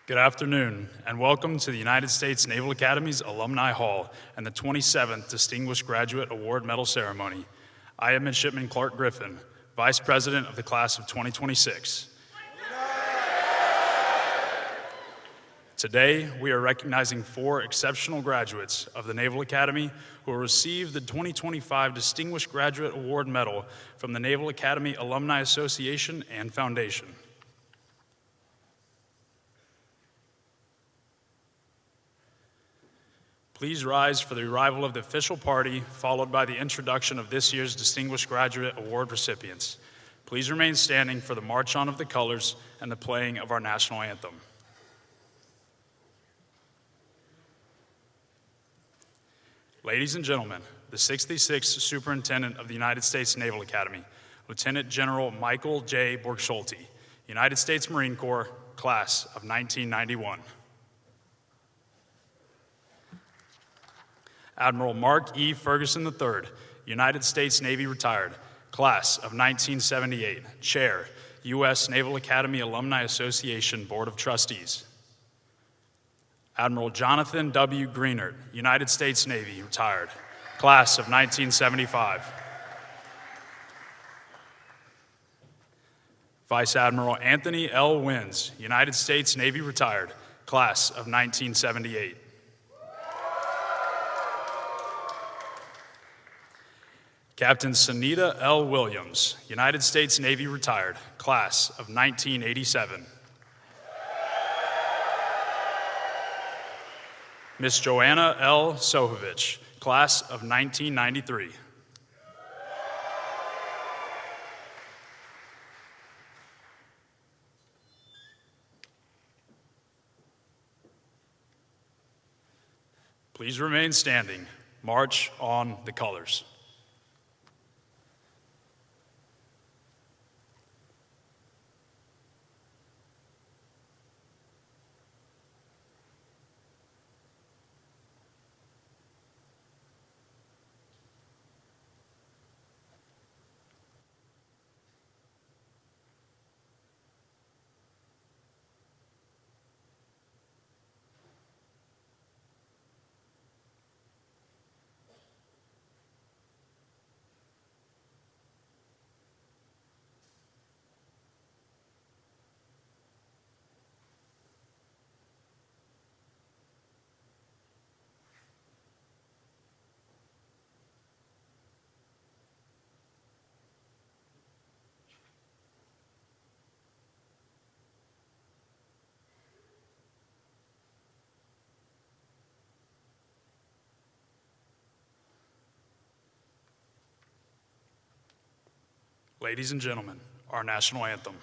Good afternoon, and welcome to the United States Naval Academy's Alumni Hall and the 27th Distinguished Graduate Award Medal Ceremony. I am Midshipman Clark Griffin, Vice President of the Class of 2026. Today, we are recognizing 4 exceptional graduates of the Naval Academy who will receive the 2025 Distinguished Graduate Award Medal from the Naval Academy Alumni Association and Foundation. Please rise for the arrival of the official party, followed by the introduction of this year's Distinguished Graduate Award recipients. Please remain standing for the March On of the Colors and the playing of our national anthem. Ladies and gentlemen, the 66th Superintendent of the United States Naval Academy, Lieutenant General Michael J. Borgschulte, United States Marine Corps, Class of 1991. Admiral Mark E. Ferguson III, United States Navy retired, Class of 1978, Chair, U.S. Naval Academy Alumni Association Board of Trustees. Admiral Jonathan W. Greenert, United States Navy, retired, Class of 1975. Vice Admiral Anthony L. Wins, United States Navy, retired, Class of 1978. Captain Sunita L. Williams, United States Navy, retired, Class of 1987. Miss Joanna L. Sohovich, Class of 1993. Please remain standing. March on the colors. Ladies and gentlemen, our national anthem.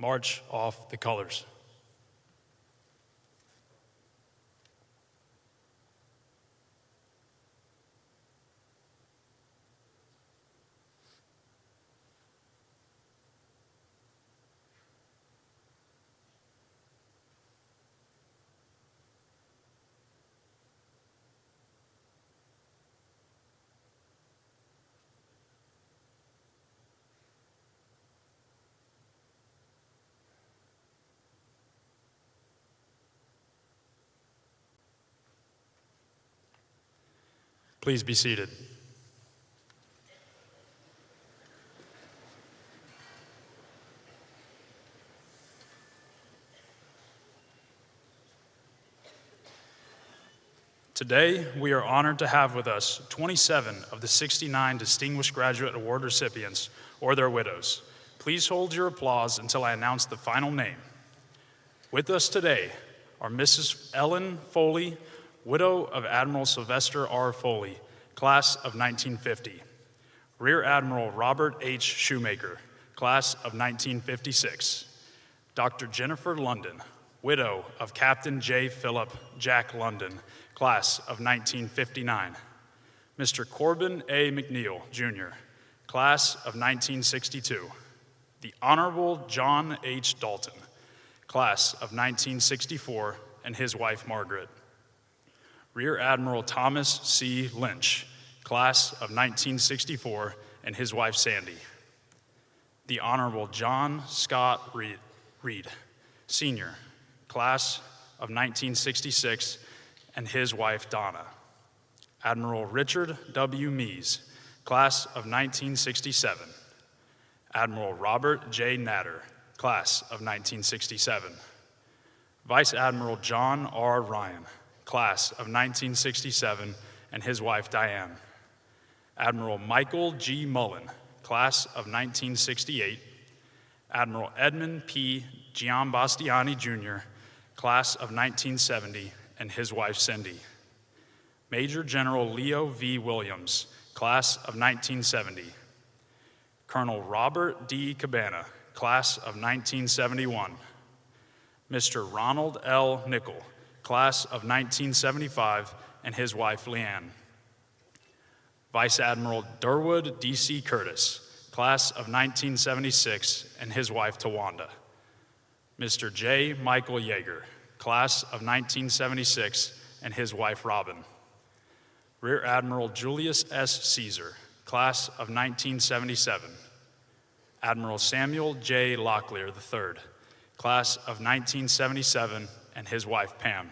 March off the colors. Please be seated. Today, we are honored to have with us 27 of the 69 Distinguished Graduate Award recipients or their widows. Please hold your applause until I announce the final name. With us today are Mrs. Ellen Foley, widow of Admiral Sylvester R. Foley, class of 1950. Rear Admiral Robert H. Shoemaker, class of 1956. Dr. Jennifer London, widow of Captain J. Philip Jack London, class of 1959. Mr. Corbin A. McNeil, Jr., class of 1962. The Honorable John H. Dalton, class of 1964, and his wife, Margaret. Rear Admiral Thomas C. Lynch, class of 1964, and his wife, Sandy. The Honorable John Scott Reed, Sr., class of 1966, and his wife, Donna. Admiral Richard W. Mees, class of 1967. Admiral Robert J. Natter, class of 1967. Vice Admiral John R. Ryan, class of 1967, and his wife, Diane. Admiral Michael G. Mullen, class of 1968. Admiral Edmund P. Giambastiani, Jr., class of 1970, and his wife, Cindy. Major General Leo V. Williams, class of 1970. Colonel Robert D. Cabana, class of 1971. Mr. Ronald L. Nickel, class of 1975, and his wife, Leanne. Vice Admiral Durwood D.C. Curtis, class of 1976, and his wife, Tawanda. Mr. J. Michael Yeager, class of 1976, and his wife, Robin. Rear Admiral Julius S. Caesar, class of 1977. Admiral Samuel J. Locklear III, class of 1977, and his wife, Pam.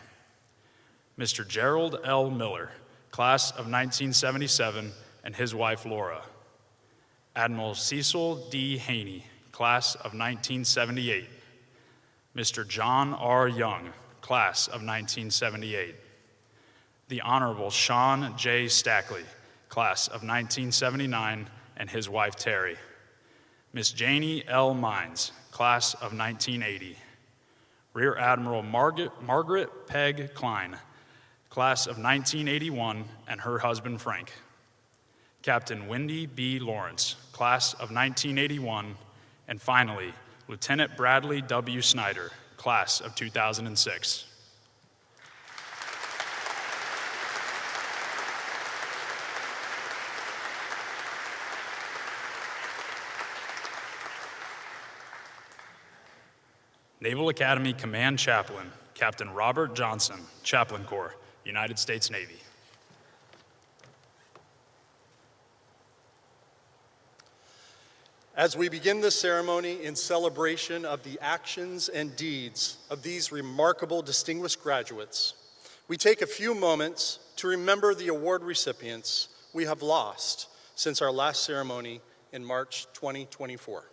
Mr. Gerald L. Miller, class of 1977, and his wife, Laura. Admiral Cecil D. Haney, class of 1978. Mr. John R. Young, class of 1978. The Honorable Sean J. Stackley, class of 1979, and his wife, Terry. Miss Janie L. Mines, class of 1980. Rear Admiral Margaret Peg Klein, class of 1981, and her husband, Frank. Captain Wendy B. Lawrence, class of 1981, and finally, Lieutenant Bradley W. Snyder, class of 2006. Naval Academy Command Chaplain, Captain Robert Johnson, Chaplain Corps, United States Navy. As we begin this ceremony in celebration of the actions and deeds of these remarkable distinguished graduates, we take a few moments to remember the award recipients we have lost since our last ceremony in March 2024.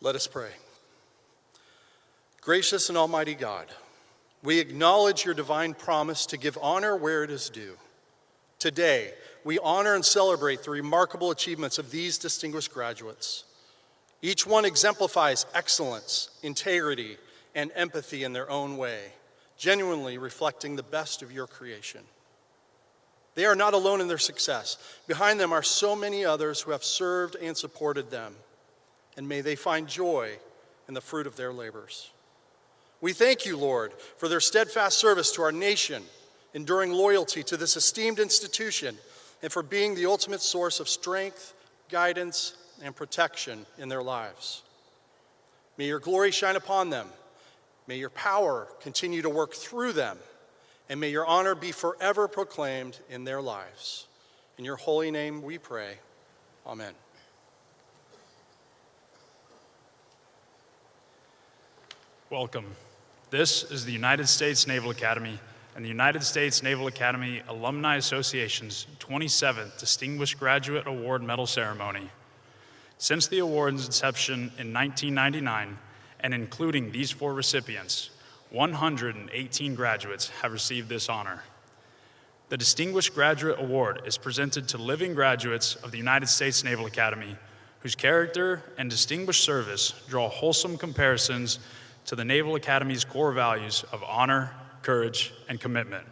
Let us pray. Gracious and almighty God, we acknowledge your divine promise to give honor where it is due. Today, we honor and celebrate the remarkable achievements of these distinguished graduates. Each one exemplifies excellence, integrity, and empathy in their own way, genuinely reflecting the best of your creation. They are not alone in their success. Behind them are so many others who have served and supported them, and may they find joy in the fruit of their labors. We thank you, Lord, for their steadfast service to our nation, enduring loyalty to this esteemed institution, and for being the ultimate source of strength, guidance, and protection in their lives. May your glory shine upon them. May your power continue to work through them, and may your honor be forever proclaimed in their lives. In your holy name we pray. Amen. Welcome. This is the United States Naval Academy and the United States Naval Academy Alumni Association's 27th Distinguished Graduate Award Medal Ceremony. Since the award's inception in 1999, and including these 4 recipients, 118 graduates have received this honor. The Distinguished Graduate Award is presented to living graduates of the United States Naval Academy whose character and distinguished service draw wholesome comparisons to the Naval Academy's core values of honor, courage, and commitment.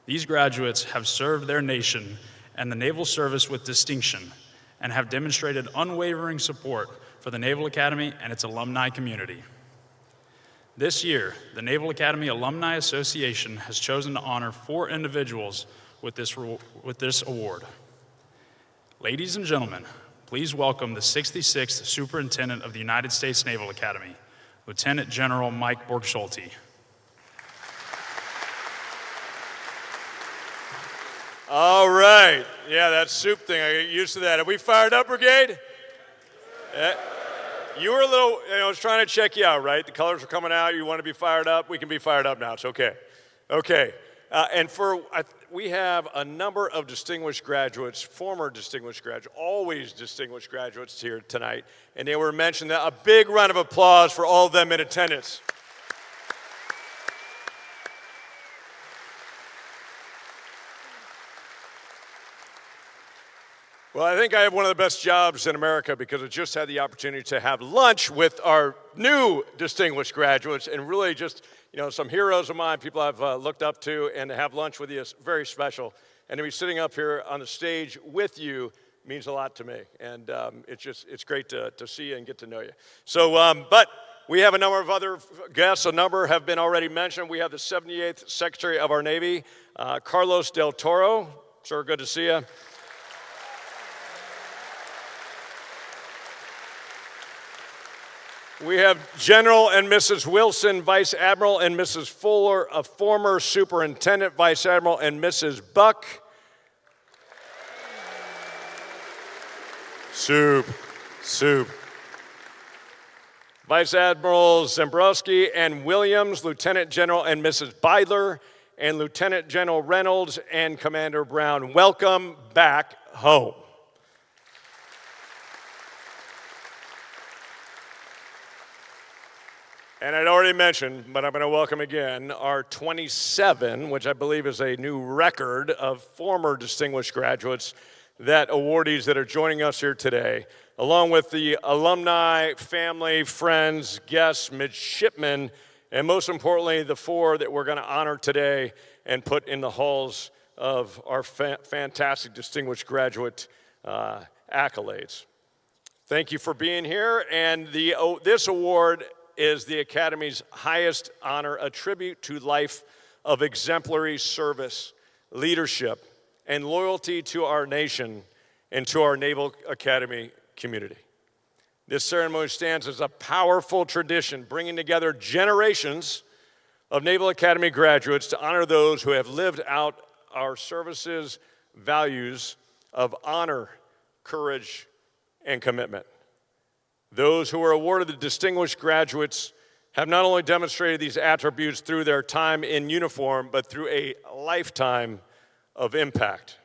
These graduates have served their nation and the naval service with distinction and have demonstrated unwavering support for the Naval Academy and its alumni community. This year, the Naval Academy Alumni Association has chosen to honor 4 individuals with this award. Ladies and gentlemen, please welcome the 66th Superintendent of the United States Naval Academy, Lieutenant General Mike Borgschulte. All right. Yeah, that soup thing, I get used to that. Are we fired up, Brigade? You were a little, I was trying to check you out, right? The colors are coming out. You want to be fired up? We can be fired up now. It's okay. Okay. We have a number of distinguished graduates, former distinguished graduates, always distinguished graduates here tonight, and they were mentioned. A big round of applause for all of them in attendance. Well, I think I have one of the best jobs in America because I just had the opportunity to have lunch with our new distinguished graduates and really just, some heroes of mine, people I've looked up to, and to have lunch with you is very special. And to be sitting up here on the stage with you means a lot to me. And it's great to see you and get to know you. So, but we have a number of other guests. A number have been already mentioned. We have the 78th Secretary of our Navy, Carlos Del Toro. Sir, good to see you. We have General and Mrs. Wilson, Vice Admiral, and Mrs. Fuller, a former Superintendent, Vice Admiral, and Mrs. Buck. Soup. Vice Admiral Zembrowski and Williams, Lieutenant General and Mrs. Beidler, and Lieutenant General Reynolds and Commander Brown. Welcome back home. And I'd already mentioned, but I'm going to welcome again, our 27, which I believe is a new record of former distinguished graduates, that awardees that are joining us here today, along with the alumni, family, friends, guests, midshipmen, and most importantly, the 4 that we're going to honor today and put in the halls of our fantastic distinguished graduate accolades. Thank you for being here, and this award is the Academy's highest honor, a tribute to life of exemplary service, leadership, and loyalty to our nation and to our Naval Academy community. This ceremony stands as a powerful tradition, bringing together generations of Naval Academy graduates to honor those who have lived out our service's values of honor, courage, and commitment. Those who are awarded the distinguished graduates have not only demonstrated these attributes through their time in uniform, but through a lifetime of impact.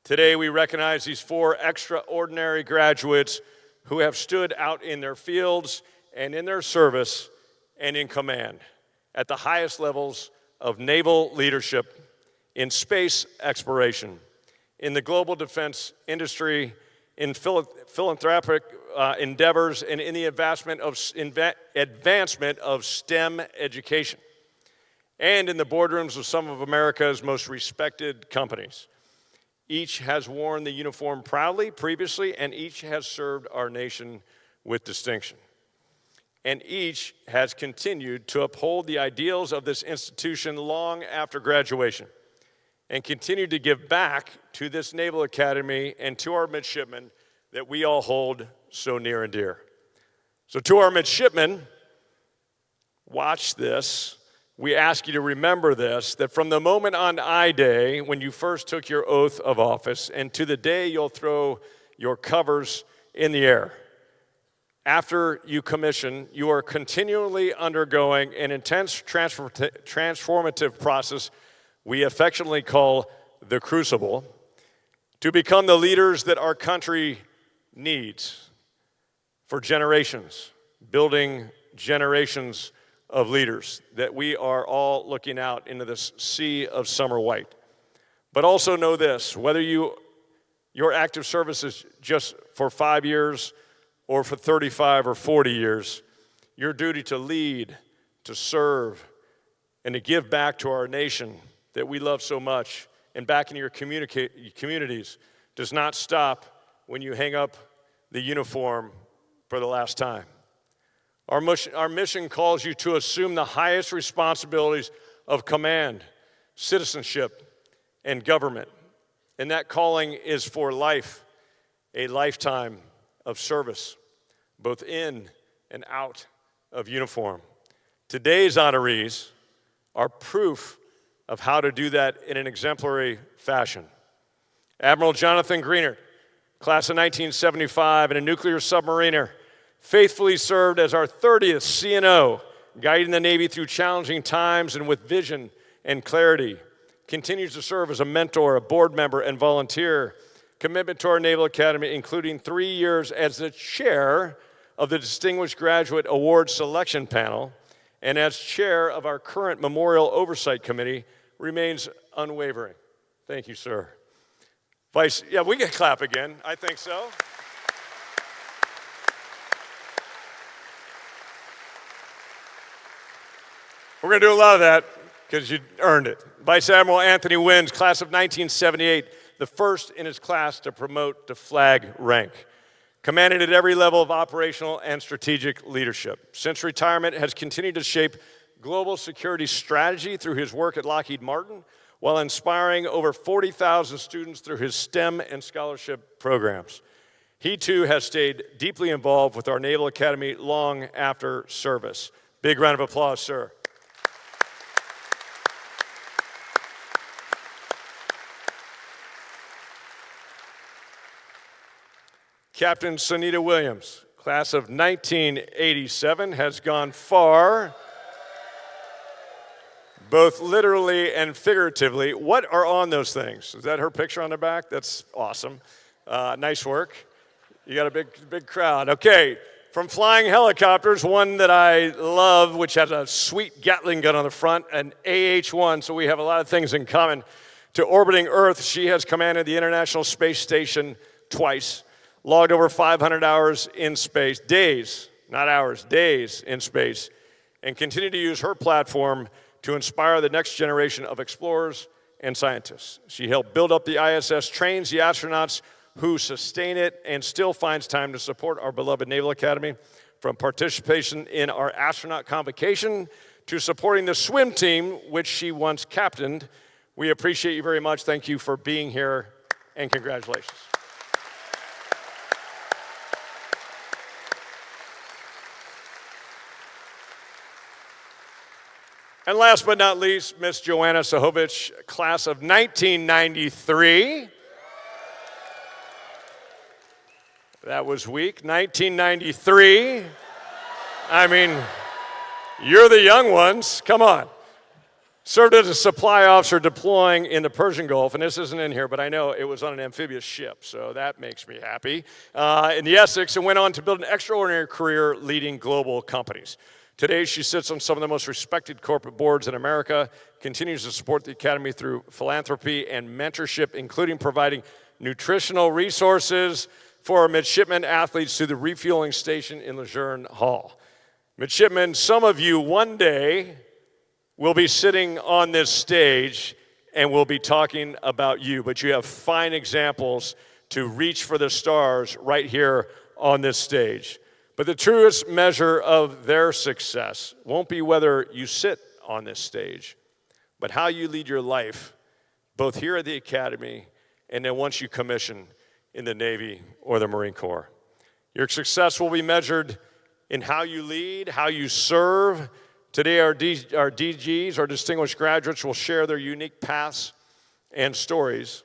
Today, we recognize these 4 extraordinary graduates who have stood out in their fields and in their service and in command at the highest levels of naval leadership, in space exploration, in the global defense industry, in philanthropic endeavors, and in the advancement of STEM education, and in the boardrooms of some of America's most respected companies. Each has worn the uniform proudly previously, and each has served our nation with distinction. And each has continued to uphold the ideals of this institution long after graduation, and continue to give back to this Naval Academy and to our midshipmen that we all hold so near and dear. So to our midshipmen, watch this. We ask you to remember this, that from the moment on I-Day, when you first took your oath of office, and to the day you'll throw your covers in the air, after you commission, you are continually undergoing an intense transformative process we affectionately call the crucible, to become the leaders that our country needs for generations, building generations of leaders, that we are all looking out into this sea of summer white. But also know this, whether your active service is just for 5 years or for 35 or 40 years, your duty to lead, to serve, and to give back to our nation that we love so much, and back in your communities, does not stop when you hang up the uniform for the last time. Our mission calls you to assume the highest responsibilities of command, citizenship, and government. And that calling is for life, a lifetime of service, both in and out of uniform. Today's honorees are proof of how to do that in an exemplary fashion. Admiral Jonathan Greenert, class of 1975, and a nuclear submariner, faithfully served as our 30th CNO, guiding the Navy through challenging times and with vision and clarity. Continues to serve as a mentor, a board member, and volunteer. Commitment to our Naval Academy, including 3 years as the chair of the Distinguished Graduate Award Selection Panel and as chair of our current Memorial Oversight Committee, remains unwavering. Thank you, sir. Vice, yeah, we can clap again. I think so. We're going to do a lot of that because you earned it. Vice Admiral Anthony Wins, class of 1978, the first in his class to promote to flag rank. Commanded at every level of operational and strategic leadership. Since retirement, has continued to shape global security strategy through his work at Lockheed Martin, while inspiring over 40,000 students through his STEM and scholarship programs. He too has stayed deeply involved with our Naval Academy long after service. Big round of applause, sir. Captain Sunita Williams, class of 1987, has gone far, both literally and figuratively. What are on those things? Is that her picture on the back? That's awesome. Nice work. You got a big crowd. Okay, from flying helicopters, one that I love, which has a sweet Gatling gun on the front, an AH-1, so we have a lot of things in common, to orbiting Earth. She has commanded the International Space Station twice, logged over 500 hours in space, days, not hours, days in space, and continue to use her platform to inspire the next generation of explorers and scientists. She helped build up the ISS, trains the astronauts who sustain it, and still finds time to support our beloved Naval Academy, from participation in our astronaut convocation to supporting the swim team, which she once captained. We appreciate you very much. Thank you for being here, and congratulations. And last but not least, Miss Joanna Sahovich, class of 1993. That was weak. 1993. I mean, you're the young ones. Come on. Served as a supply officer deploying in the Persian Gulf, and this isn't in here, but I know it was on an amphibious ship, so that makes me happy, in the Essex, and went on to build an extraordinary career leading global companies. Today, she sits on some of the most respected corporate boards in America, continues to support the Academy through philanthropy and mentorship, including providing nutritional resources for our midshipmen athletes through the refueling station in Lejeune Hall. Midshipmen, some of you one day will be sitting on this stage and we'll be talking about you, but you have fine examples to reach for the stars right here on this stage. But the truest measure of their success won't be whether you sit on this stage, but how you lead your life, both here at the Academy and then once you commission in the Navy or the Marine Corps. Your success will be measured in how you lead, how you serve. Today, our DGs, our distinguished graduates, will share their unique paths and stories,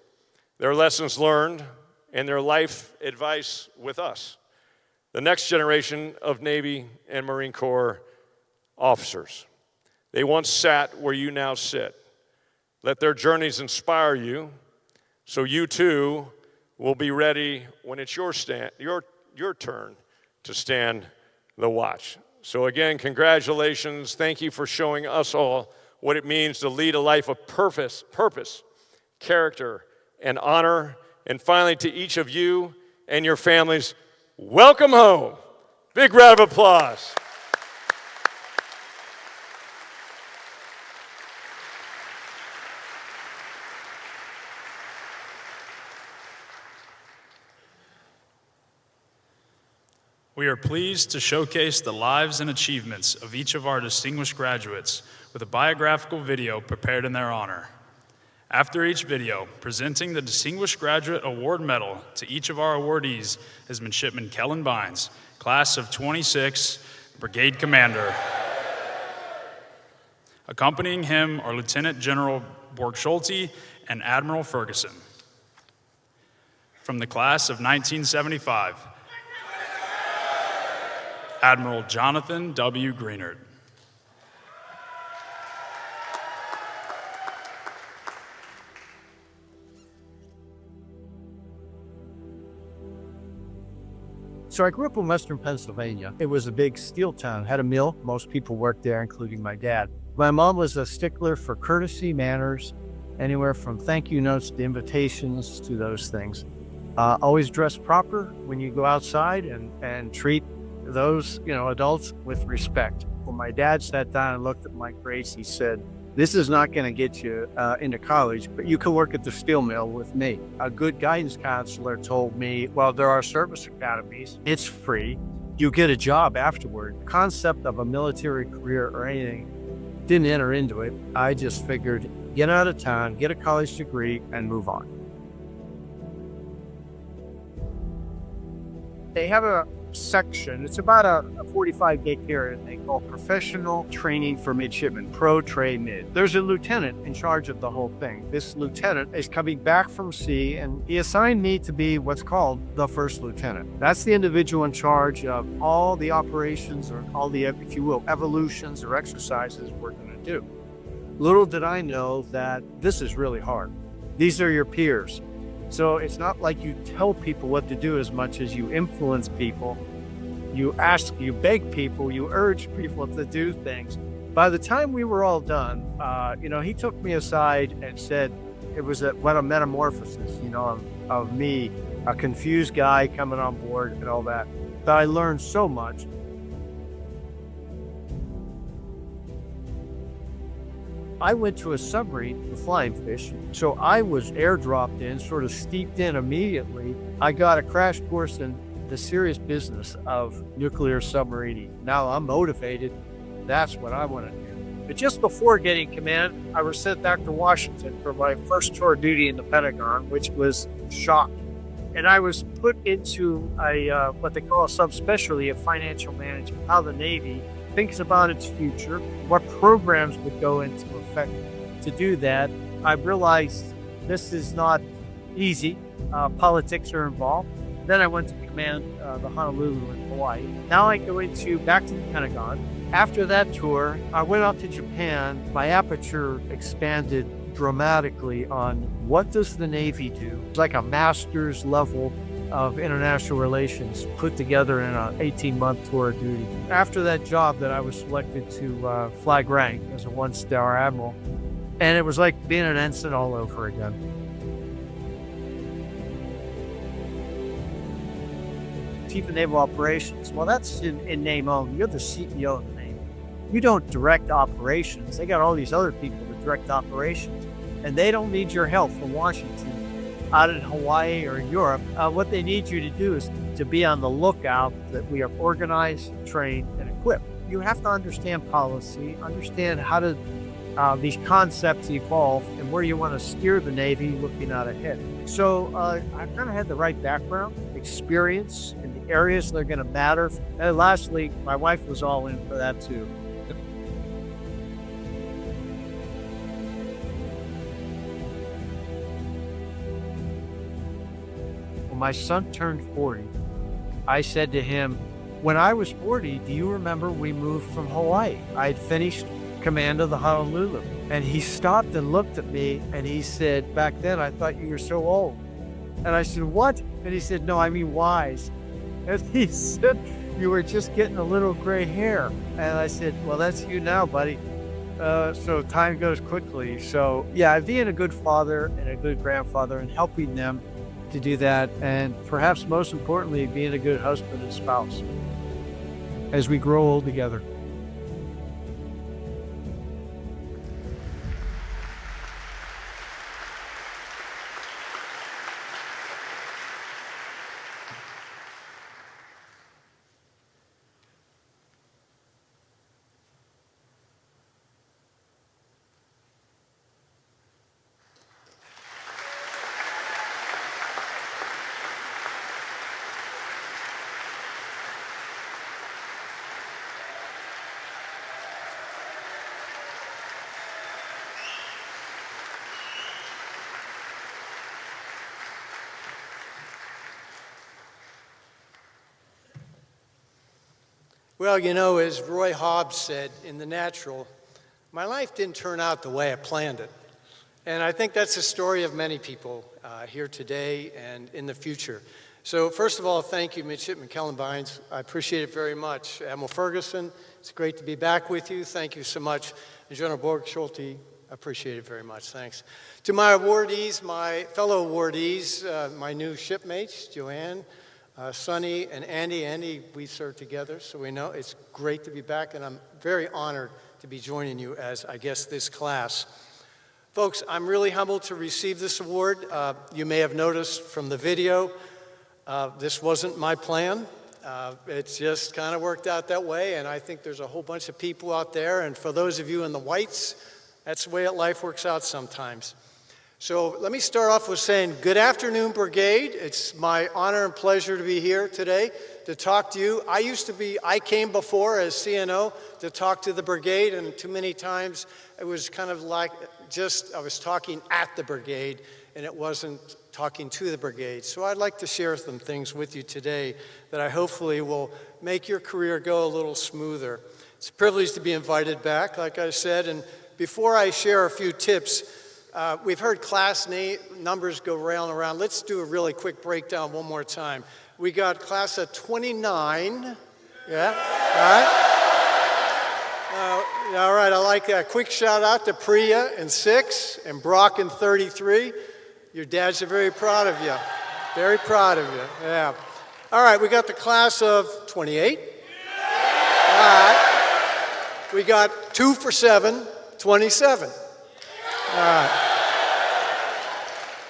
their lessons learned, and their life advice with us, the next generation of Navy and Marine Corps officers. They once sat where you now sit. Let their journeys inspire you, so you too will be ready when it's your turn to stand the watch. So again, congratulations. Thank you for showing us all what it means to lead a life of purpose, character, and honor. And finally, to each of you and your families, welcome home. Big round of applause. We are pleased to showcase the lives and achievements of each of our distinguished graduates with a biographical video prepared in their honor. After each video, presenting the Distinguished Graduate Award Medal to each of our awardees is Midshipman Kellen Bynes, Class of 26, Brigade Commander. Accompanying him are Lieutenant General Borg-Schulte and Admiral Ferguson. From the Class of 1975, Admiral Jonathan W. Greenert. So I grew up in Western Pennsylvania. It was a big steel town, had a mill. Most people worked there, including my dad. My mom was a stickler for courtesy, manners, anywhere from thank you notes to invitations to those things. Always dress proper when you go outside and treat those, adults with respect. When my dad sat down and looked at my grades, he said, "This is not going to get you into college, but you can work at the steel mill with me." A good guidance counselor told me, well, there are service academies. It's free. You get a job afterward. The concept of a military career or anything didn't enter into it. I just figured, get out of town, get a college degree, and move on. They have a section, it's about a 45-day period they call Professional Training for Midshipmen, Pro Tre Mid. There's a lieutenant in charge of the whole thing. This lieutenant is coming back from sea, and he assigned me to be what's called the first lieutenant. That's the individual in charge of all the operations, or all the, if you will, evolutions or exercises we're going to do. Little did I know that this is really hard. These are your peers. So it's not like you tell people what to do as much as you influence people. You ask, you beg people, you urge people to do things. By the time we were all done, he took me aside and said, it was what a metamorphosis, of me, a confused guy coming on board and all that I learned so much. I went to a submarine with flying fish, so I was airdropped in, sort of steeped in immediately. I got a crash course in the serious business of nuclear submarining. Now I'm motivated. That's what I want to do. But just before getting command, I was sent back to Washington for my first tour of duty in the Pentagon, which was shocking. And I was put into what they call a subspecialty of financial management, how the Navy thinks about its future, what programs would go into effect to do that. I realized this is not easy. Politics are involved. Then I went to command the Honolulu in Hawaii. Now I go back to the Pentagon, After that tour, I went out to Japan. My aperture expanded dramatically on what does the Navy do? It's like a master's level of international relations put together in an 18-month tour of duty. After that job that I was selected to flag rank as a one-star admiral, and it was like being an ensign all over again. Chief of Naval Operations, well, that's in name only. You're the CEO of the Navy. You don't direct operations. They got all these other people that direct operations, and they don't need your help from Washington out in Hawaii or in Europe. What they need you to do is to be on the lookout that we are organized, trained, and equipped. You have to understand policy, understand how to these concepts evolve and where you want to steer the Navy looking out ahead. So I kind of had the right background, experience in the areas that are going to matter. And lastly, my wife was all in for that too. When my son turned 40, I said to him, when I was 40, do you remember we moved from Hawaii? I had finished command of the Honolulu. And he stopped and looked at me and he said, back then I thought you were so old. And I said, what? And he said, no, I mean wise. And he said, you were just getting a little gray hair. And I said, well, that's you now, buddy. So time goes quickly. So yeah, being a good father and a good grandfather and helping them to do that. And perhaps most importantly, being a good husband and spouse as we grow old together. Well, you know, as Roy Hobbs said in The Natural, my life didn't turn out the way I planned it. And I think that's the story of many people here today and in the future. So first of all, thank you, Midshipman Kellenbines. I appreciate it very much. Admiral Ferguson, it's great to be back with you. Thank you so much. And General Borg-Schulte, I appreciate it very much. Thanks. To my awardees, my fellow awardees, my new shipmates, Joanne, Sonny, and Andy. Andy, we served together, so we know it's great to be back, and I'm very honored to be joining you as, I guess, this class. Folks, I'm really humbled to receive this award. You may have noticed from the video, this wasn't my plan. It's just kind of worked out that way, and I think there's a whole bunch of people out there, and for those of you in the whites, that's the way life works out sometimes. So let me start off with saying good afternoon, Brigade. It's my honor and pleasure to be here today to talk to you. I came before as CNO to talk to the brigade, and too many times it was kind of like I was talking at the brigade, and it wasn't talking to the brigade. So I'd like to share some things with you today that I hopefully will make your career go a little smoother. It's a privilege to be invited back, like I said, and before I share a few tips, we've heard class numbers go round and around. Let's do a really quick breakdown one more time. We got class of 29. Yeah, all right. All right, I like that. Quick shout out to Priya in 6 and Brock in 33. Your dads are very proud of you. Very proud of you, yeah. All right, we got the class of 28. All right. We got 2 for 7, 27. All right.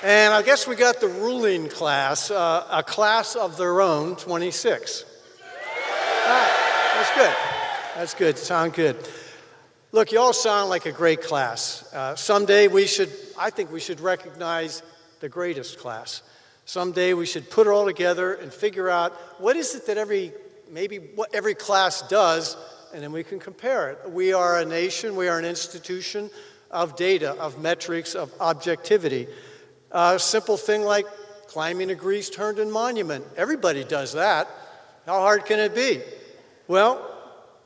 And I guess we got the ruling class, a class of their own, 26. All right, that's good. That's good, sound good. Look, you all sound like a great class. Someday I think we should recognize the greatest class. Someday we should put it all together and figure out what is it that what every class does, and then we can compare it. We are a nation, we are an institution of data, of metrics, of objectivity. A simple thing like climbing a grease-turned-in monument. Everybody does that. How hard can it be? Well,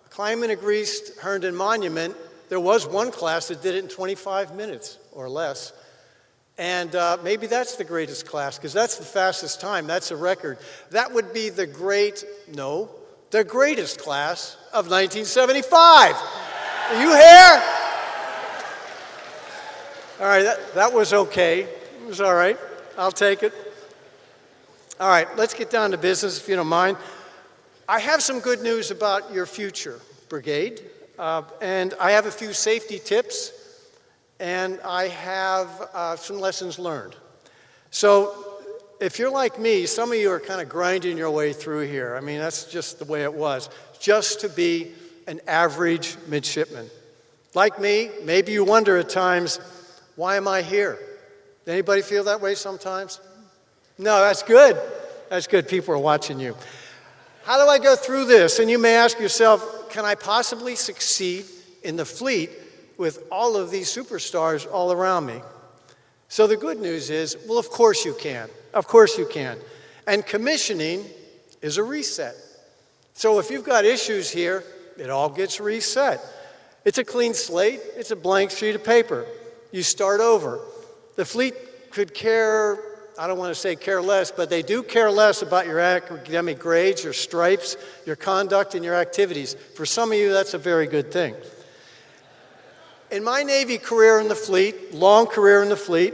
a Climbing a greased Herndon Monument, there was one class that did it in 25 minutes or less. And maybe that's the greatest class, because that's the fastest time. That's a record. That would be the greatest class of 1975. Are you here? All right, that was okay. It was all right. I'll take it. All right, let's get down to business, if you don't mind. I have some good news about your future, Brigade. And I have a few safety tips, and I have some lessons learned. So if you're like me, some of you are kind of grinding your way through here. I mean, that's just the way it was, just to be an average midshipman. Like me, maybe you wonder at times, why am I here? Anybody feel that way sometimes? No, that's good. That's good. People are watching you. How do I go through this? And you may ask yourself, can I possibly succeed in the fleet with all of these superstars all around me? So the good news is, well, of course you can. Of course you can. And commissioning is a reset. So if you've got issues here, it all gets reset. It's a clean slate. It's a blank sheet of paper. You start over. The fleet could care, I don't want to say care less, but they do care less about your academic grades, your stripes, your conduct, and your activities. For some of you, that's a very good thing. In my Navy career in the fleet, long career in the fleet,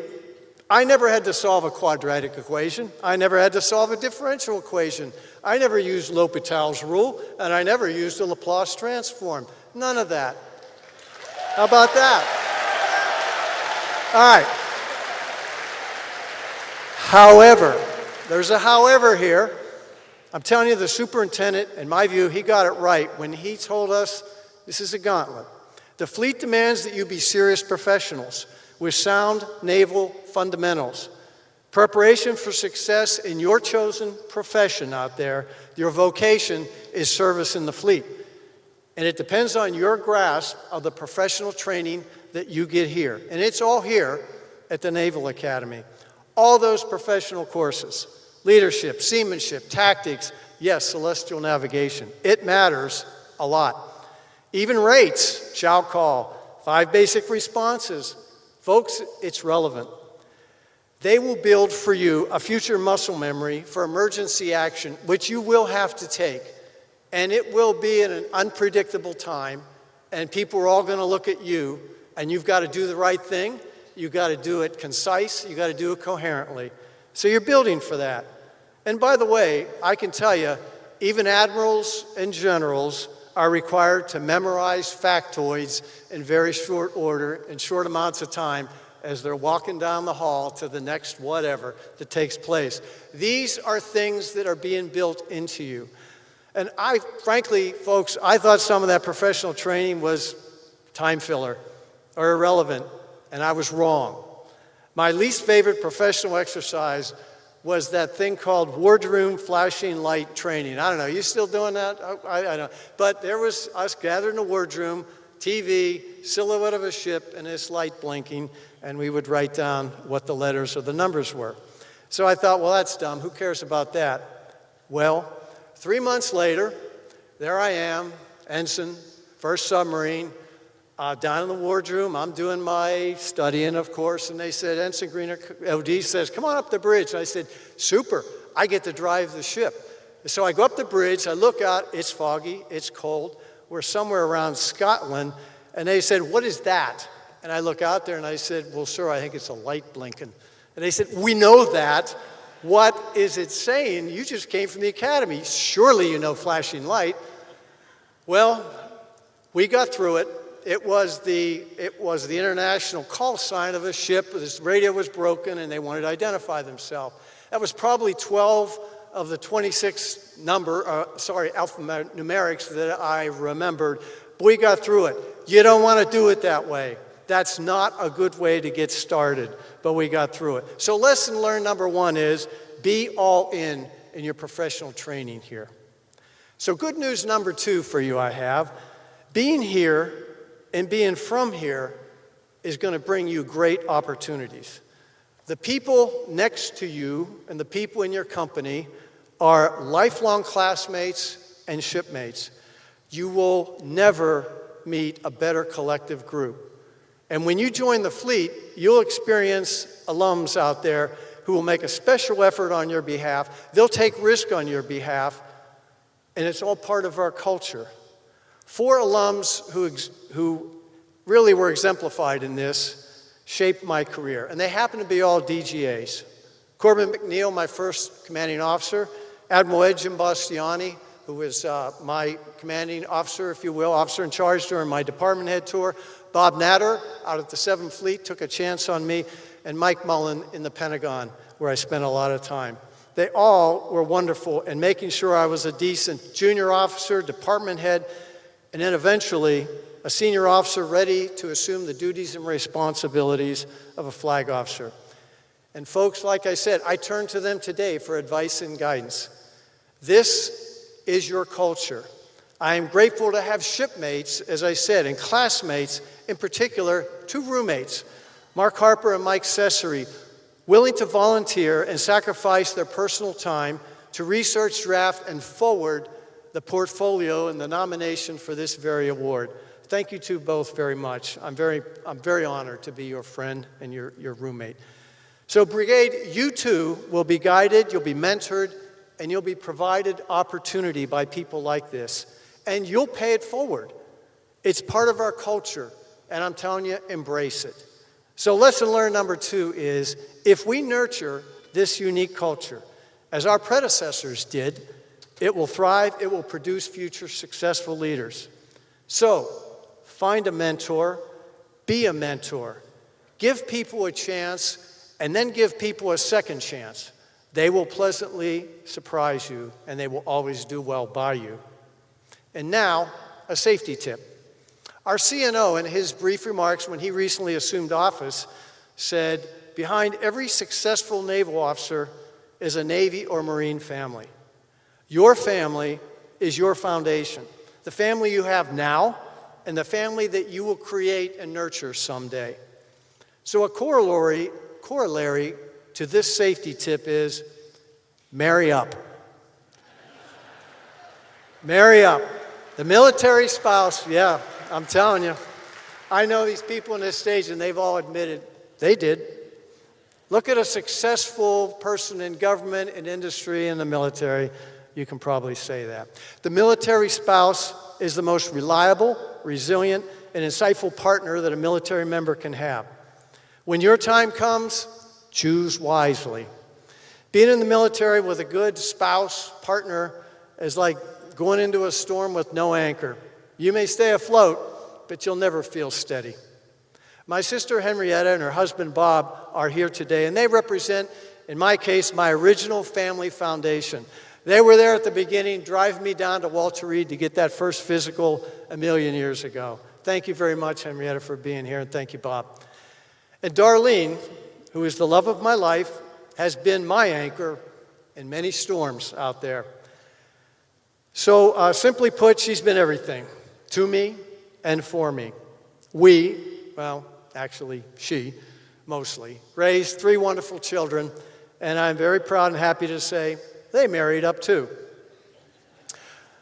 I never had to solve a quadratic equation. I never had to solve a differential equation. I never used L'Hopital's rule, and I never used a Laplace transform. None of that. How about that? All right. However, there's a however here. I'm telling you, the superintendent, in my view, he got it right when he told us this is a gauntlet. The fleet demands that you be serious professionals with sound naval fundamentals. Preparation for success in your chosen profession out there, your vocation is service in the fleet. And it depends on your grasp of the professional training that you get here. And it's all here at the Naval Academy. All those professional courses, leadership, seamanship, tactics, yes, celestial navigation. It matters a lot. Even rates, shall call, 5 basic responses. Folks, it's relevant. They will build for you a future muscle memory for emergency action, which you will have to take. And it will be in an unpredictable time, and people are all going to look at you, and you've got to do the right thing. You've got to do it concise. You've got to do it coherently. So you're building for that. And by the way, I can tell you, even admirals and generals are required to memorize factoids in very short order, in short amounts of time, as they're walking down the hall to the next whatever that takes place. These are things that are being built into you. And frankly, folks, I thought some of that professional training was time filler or irrelevant, and I was wrong. My least favorite professional exercise was that thing called wardroom flashing light training. I don't know, you still doing that? I don't know. But there was us gathered in a wardroom, TV, silhouette of a ship, and this light blinking, and we would write down what the letters or the numbers were. So I thought, well, that's dumb. Who cares about that? Well, 3 months later, there I am, ensign, first submarine, down in the wardroom. I'm doing my studying, of course, and they said, Ensign Greener, OD says, come on up the bridge. And I said, super, I get to drive the ship. So I go up the bridge, I look out, it's foggy, it's cold. We're somewhere around Scotland, and they said, what is that? And I look out there and I said, well, sir, I think it's a light blinking. And they said, we know that. What is it saying? You just came from the academy. Surely you know flashing light. Well, we got through it. It was the international call sign of a ship. This radio was broken and they wanted to identify themselves. That was probably 12 of the 26 alphanumerics that I remembered. But we got through it. You don't want to do it that way. That's not a good way to get started, but we got through it. So lesson learned number 1 is be all in your professional training here. So good news number 2 for you I have. Being here and being from here is going to bring you great opportunities. The people next to you and the people in your company are lifelong classmates and shipmates. You will never meet a better collective group. And when you join the fleet, you'll experience alums out there who will make a special effort on your behalf. They'll take risk on your behalf, and it's all part of our culture. 4 alums who really were exemplified in this shaped my career, and they happen to be all DGAs. Corbin McNeil, my first commanding officer, Admiral Ed Bastiani, who was my commanding officer, if you will, officer in charge during my department head tour, Bob Natter out at the 7th Fleet took a chance on me, and Mike Mullen in the Pentagon, where I spent a lot of time. They all were wonderful in making sure I was a decent junior officer, department head, and then eventually a senior officer ready to assume the duties and responsibilities of a flag officer. And folks, like I said, I turn to them today for advice and guidance. This is your culture. I am grateful to have shipmates, as I said, and classmates, in particular, 2 roommates, Mark Harper and Mike Cesare, willing to volunteer and sacrifice their personal time to research, draft, and forward the portfolio and the nomination for this very award. Thank you to both very much. I'm very honored to be your friend and your roommate. So Brigade, you too will be guided, you'll be mentored, and you'll be provided opportunity by people like this. And you'll pay it forward. It's part of our culture, and I'm telling you, embrace it. So lesson learned number 2 is, if we nurture this unique culture, as our predecessors did, it will thrive, it will produce future successful leaders. So, find a mentor, be a mentor, give people a chance, and then give people a second chance. They will pleasantly surprise you, and they will always do well by you. And now, a safety tip. Our CNO, in his brief remarks when he recently assumed office, said, behind every successful naval officer is a Navy or Marine family. Your family is your foundation, the family you have now and the family that you will create and nurture someday. So a corollary to this safety tip is marry up. Marry up. The military spouse, yeah, I'm telling you. I know these people on this stage, and they've all admitted they did. Look at a successful person in government, in industry, in the military. You can probably say that. The military spouse is the most reliable, resilient, and insightful partner that a military member can have. When your time comes, choose wisely. Being in the military with a good spouse, partner, is like going into a storm with no anchor. You may stay afloat, but you'll never feel steady. My sister Henrietta and her husband Bob are here today, and they represent, in my case, my original family foundation. They were there at the beginning, driving me down to Walter Reed to get that first physical a million years ago. Thank you very much, Henrietta, for being here, and thank you, Bob. And Darlene, who is the love of my life, has been my anchor in many storms out there. So simply put, she's been everything to me and for me. We, well, actually she, mostly, raised 3 wonderful children, and I'm very proud and happy to say they married up too.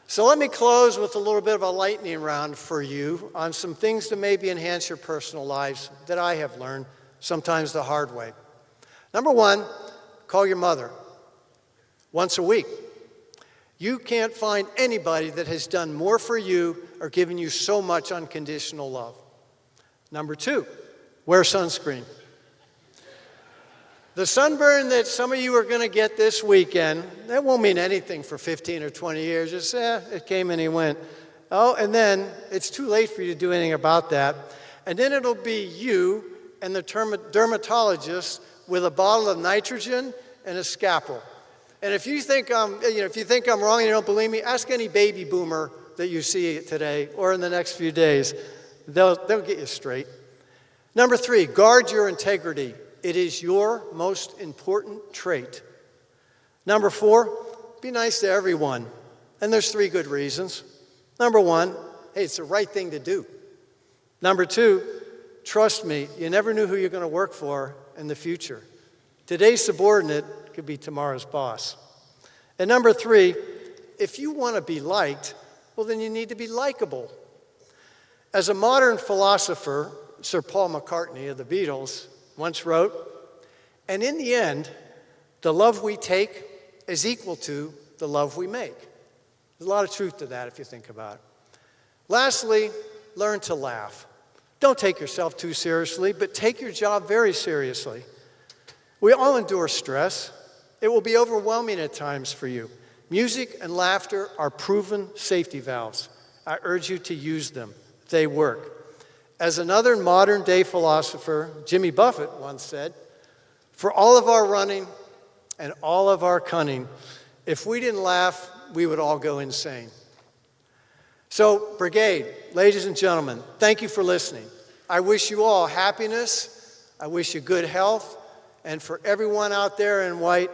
So let me close with a little bit of a lightning round for you on some things to maybe enhance your personal lives that I have learned, sometimes the hard way. Number 1, call your mother once a week. You can't find anybody that has done more for you or given you so much unconditional love. Number 2, wear sunscreen. The sunburn that some of you are going to get this weekend, that won't mean anything for 15 or 20 years. Just, it came and it went. Oh, and then it's too late for you to do anything about that. And then it'll be you and the dermatologist with a bottle of nitrogen and a scalpel. And if you think I'm wrong and you don't believe me, ask any baby boomer that you see today or in the next few days. They'll get you straight. Number 3, guard your integrity. It is your most important trait. Number 4, be nice to everyone. And there's 3 good reasons. Number 1, hey, it's the right thing to do. Number 2, trust me, you never knew who you're going to work for in the future. Today's subordinate could be tomorrow's boss. And number 3, if you want to be liked, well, then you need to be likable. As a modern philosopher, Sir Paul McCartney of the Beatles once wrote, and in the end, the love we take is equal to the love we make. There's a lot of truth to that if you think about it. Lastly, learn to laugh. Don't take yourself too seriously, but take your job very seriously. We all endure stress. It will be overwhelming at times for you. Music and laughter are proven safety valves. I urge you to use them. They work. As another modern-day philosopher, Jimmy Buffett, once said, for all of our running and all of our cunning, if we didn't laugh, we would all go insane. So, Brigade, ladies and gentlemen, thank you for listening. I wish you all happiness. I wish you good health. And for everyone out there in white,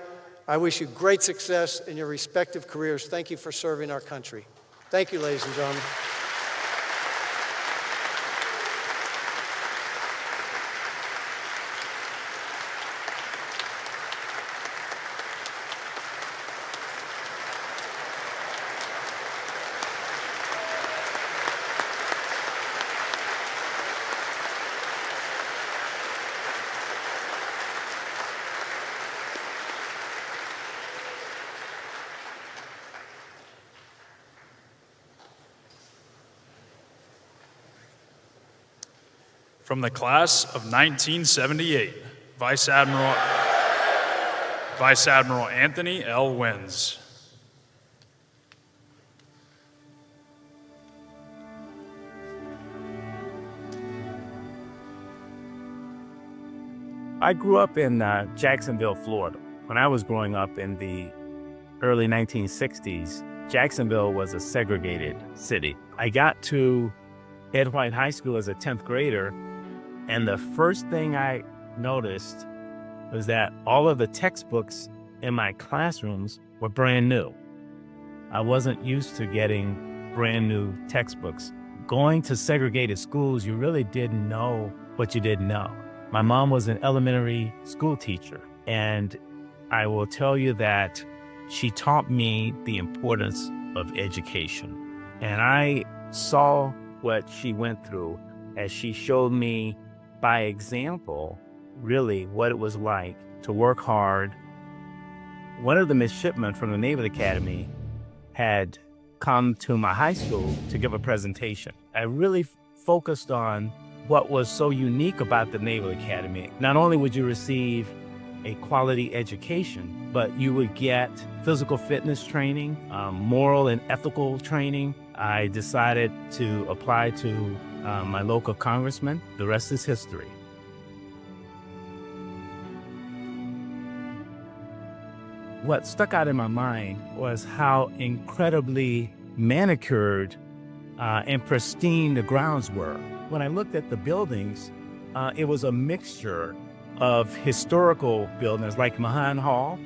I wish you great success in your respective careers. Thank you for serving our country. Thank you, ladies and gentlemen. From the class of 1978, Vice Admiral Anthony L. Wins. I grew up in Jacksonville, Florida. When I was growing up in the early 1960s, Jacksonville was a segregated city. I got to Ed White High School as a 10th grader, and the first thing I noticed was that all of the textbooks in my classrooms were brand new. I wasn't used to getting brand new textbooks. Going to segregated schools, you really didn't know what you didn't know. My mom was an elementary school teacher, and I will tell you that she taught me the importance of education. And I saw what she went through as she showed me by example, really what it was like to work hard. One of the midshipmen from the Naval Academy had come to my high school to give a presentation. I really focused on what was so unique about the Naval Academy. Not only would you receive a quality education, but you would get physical fitness training, moral and ethical training. I decided to apply to my local congressman. The rest is history. What stuck out in my mind was how incredibly manicured and pristine the grounds were. When I looked at the buildings, it was a mixture of historical buildings like Mahan Hall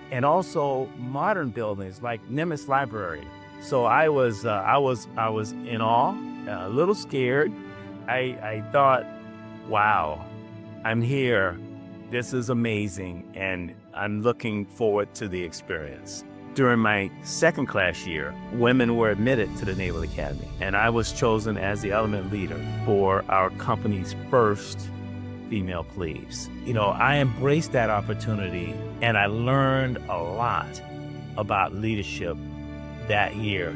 and also modern buildings like Nimitz Library. So I was in awe, a little scared. I thought, wow, I'm here. This is amazing, and I'm looking forward to the experience. During my second class year, women were admitted to the Naval Academy, and I was chosen as the element leader for our company's first female plebes. You know, I embraced that opportunity, and I learned a lot about leadership that year.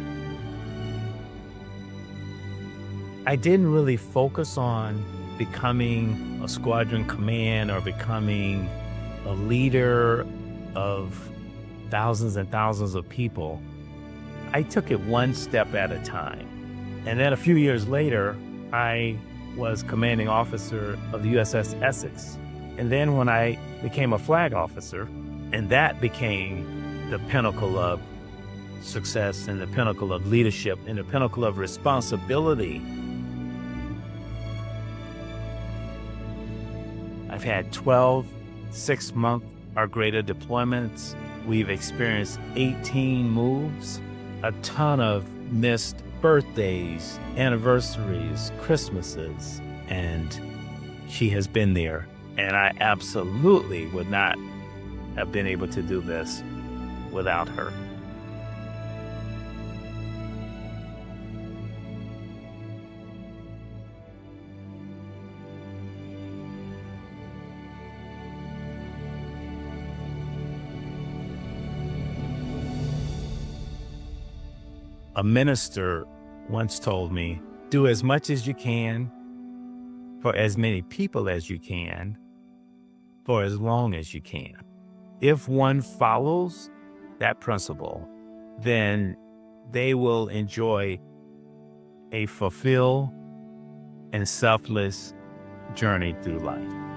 I didn't really focus on becoming a squadron command or becoming a leader of thousands and thousands of people. I took it one step at a time. And then a few years later, I was commanding officer of the USS Essex. And then when I became a flag officer, and that became the pinnacle of success and the pinnacle of leadership and the pinnacle of responsibility. I've had 12 6-month or greater deployments. We've experienced 18 moves, a ton of missed birthdays, anniversaries, Christmases, and she has been there. And I absolutely would not have been able to do this without her. A minister once told me, do as much as you can for as many people as you can for as long as you can. If one follows that principle, then they will enjoy a fulfilled and selfless journey through life.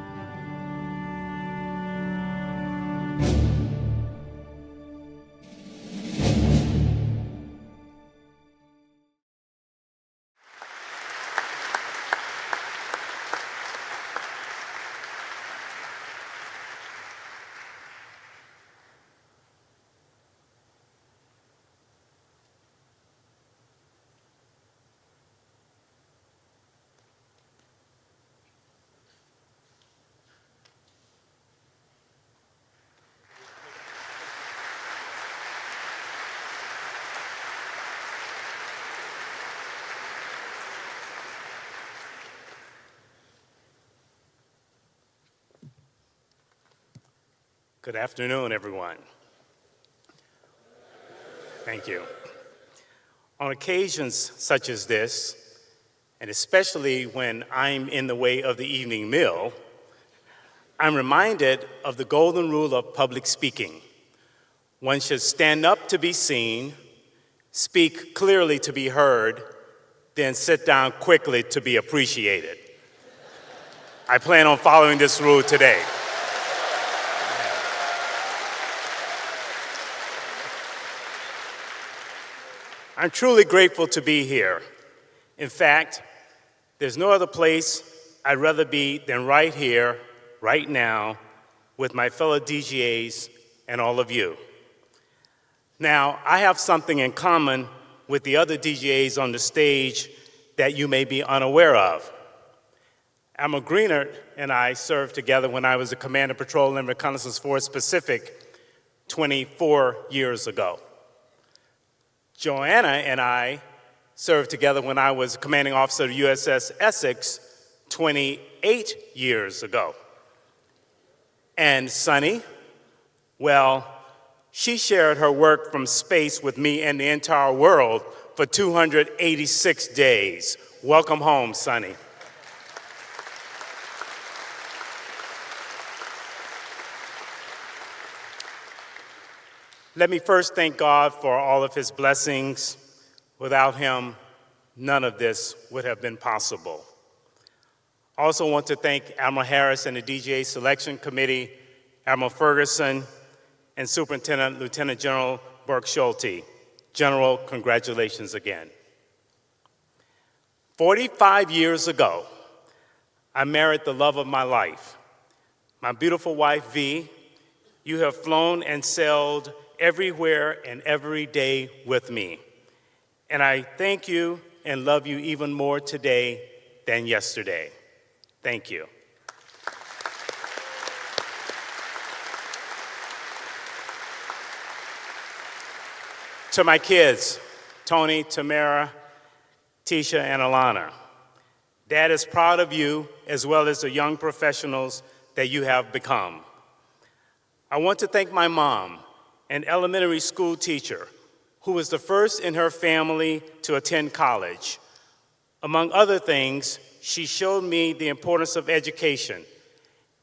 Good afternoon, everyone. Thank you. On occasions such as this, and especially when I'm in the way of the evening meal, I'm reminded of the golden rule of public speaking. One should stand up to be seen, speak clearly to be heard, then sit down quickly to be appreciated. I plan on following this rule today. I'm truly grateful to be here. In fact, there's no other place I'd rather be than right here, right now, with my fellow DGAs and all of you. Now, I have something in common with the other DGAs on the stage that you may be unaware of. Admiral Greenert and I served together when I was a Commander Patrol and Reconnaissance Force Pacific 24 years ago. Joanna and I served together when I was commanding officer of USS Essex 28 years ago. And Sunny, well, she shared her work from space with me and the entire world for 286 days. Welcome home, Sunny. Let me first thank God for all of his blessings. Without him, none of this would have been possible. I also want to thank Admiral Harris and the DGA Selection Committee, Admiral Ferguson, and Superintendent Lieutenant General Burke Schulte. General, congratulations again. 45 years ago, I married the love of my life. My beautiful wife, V. You have flown and sailed everywhere and every day with me. And I thank you and love you even more today than yesterday. Thank you. To my kids, Tony, Tamara, Tisha, and Alana, Dad is proud of you as well as the young professionals that you have become. I want to thank my mom, an elementary school teacher who was the first in her family to attend college. Among other things, she showed me the importance of education.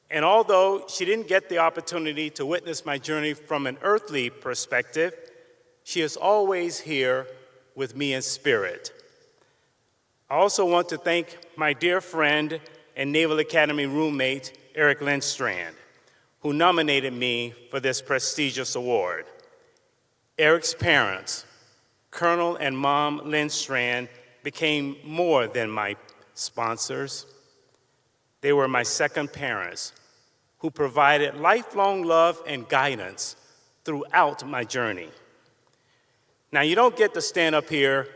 And although she didn't get the opportunity to witness my journey from an earthly perspective, she is always here with me in spirit. I also want to thank my dear friend and Naval Academy roommate, Eric Lindstrand, who nominated me for this prestigious award. Eric's parents, Colonel and Mom Lindstrand, became more than my sponsors. They were my second parents who provided lifelong love and guidance throughout my journey. Now, you don't get to stand up here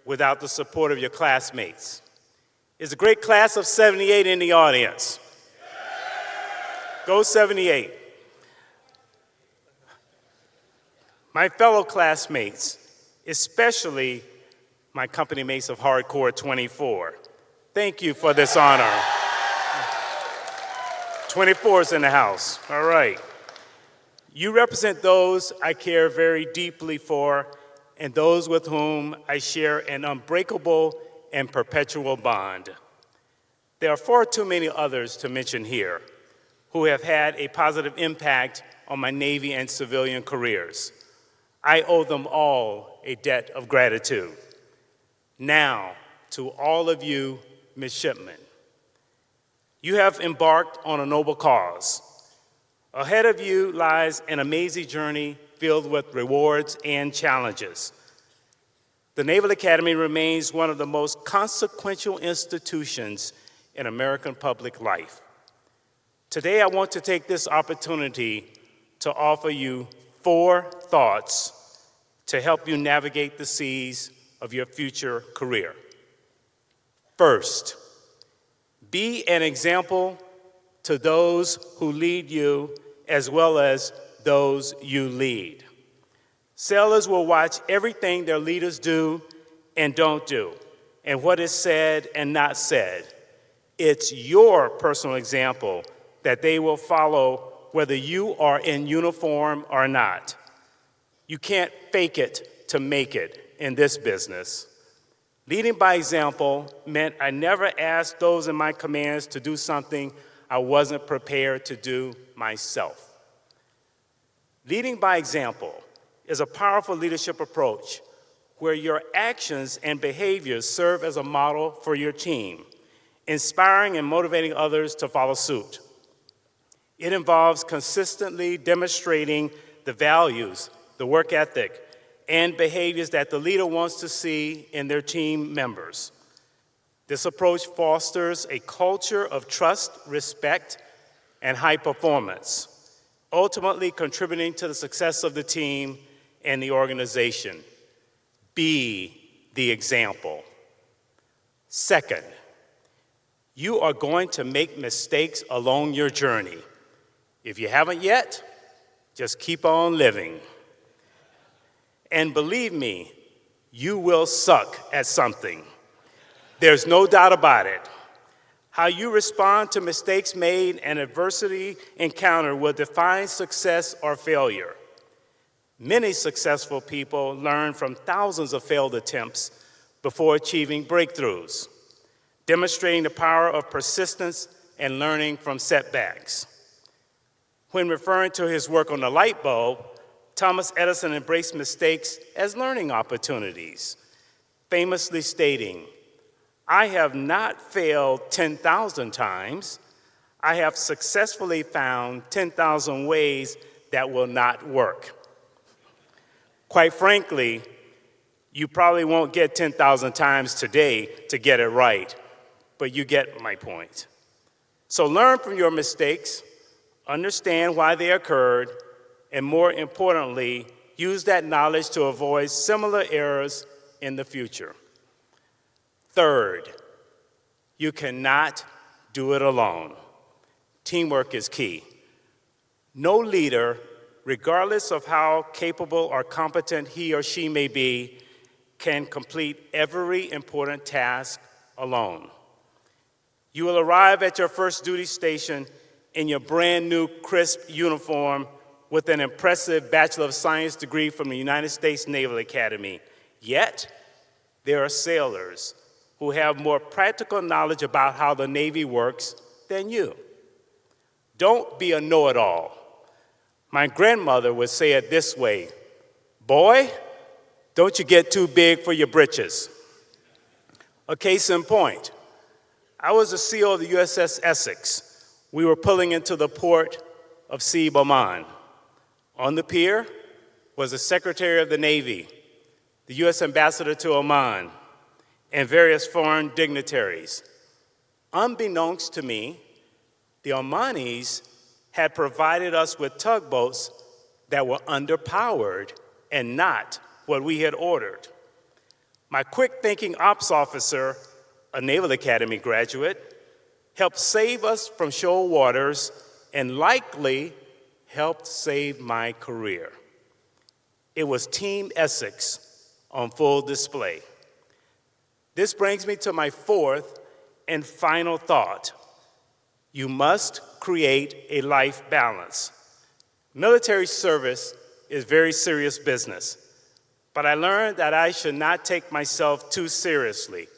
without the support of your classmates. It's a great class of 78 in the audience. Go 78. My fellow classmates, especially my company mates of Hardcore 24, thank you for this honor. 24 is in the house, all right. You represent those I care very deeply for and those with whom I share an unbreakable and perpetual bond. There are far too many others to mention here who have had a positive impact on my Navy and civilian careers. I owe them all a debt of gratitude. Now, to all of you midshipmen, you have embarked on a noble cause. Ahead of you lies an amazing journey filled with rewards and challenges. The Naval Academy remains one of the most consequential institutions in American public life. Today, I want to take this opportunity to offer you 4 thoughts to help you navigate the seas of your future career. First, be an example to those who lead you as well as those you lead. Sailors will watch everything their leaders do and don't do, and what is said and not said. It's your personal example that they will follow whether you are in uniform or not. You can't fake it to make it in this business. Leading by example meant I never asked those in my commands to do something I wasn't prepared to do myself. Leading by example is a powerful leadership approach where your actions and behaviors serve as a model for your team, inspiring and motivating others to follow suit. It involves consistently demonstrating the values, the work ethic, and behaviors that the leader wants to see in their team members. This approach fosters a culture of trust, respect, and high performance, ultimately contributing to the success of the team and the organization. Be the example. Second, you are going to make mistakes along your journey. If you haven't yet, just keep on living. And believe me, you will suck at something. There's no doubt about it. How you respond to mistakes made and adversity encountered will define success or failure. Many successful people learn from thousands of failed attempts before achieving breakthroughs, demonstrating the power of persistence and learning from setbacks. When referring to his work on the light bulb, Thomas Edison embraced mistakes as learning opportunities, famously stating, "I have not failed 10,000 times. I have successfully found 10,000 ways that will not work." Quite frankly, you probably won't get 10,000 times today to get it right, but you get my point. So learn from your mistakes, understand why they occurred, and more importantly, use that knowledge to avoid similar errors in the future. Third, you cannot do it alone. Teamwork is key. No leader, regardless of how capable or competent he or she may be, can complete every important task alone. You will arrive at your first duty station in your brand new crisp uniform with an impressive Bachelor of Science degree from the United States Naval Academy. Yet, there are sailors who have more practical knowledge about how the Navy works than you. Don't be a know-it-all. My grandmother would say it this way, "Boy, don't you get too big for your britches." A case in point, I was a SEAL of the USS Essex. We were pulling into the port of Sib, Oman. On the pier was the Secretary of the Navy, the U.S. Ambassador to Oman, and various foreign dignitaries. Unbeknownst to me, the Omanis had provided us with tugboats that were underpowered and not what we had ordered. My quick-thinking ops officer, a Naval Academy graduate, helped save us from shoal waters and likely helped save my career. It was Team Essex on full display. This brings me to my fourth and final thought. You must create a life balance. Military service is very serious business. but I learned that I should not take myself too seriously.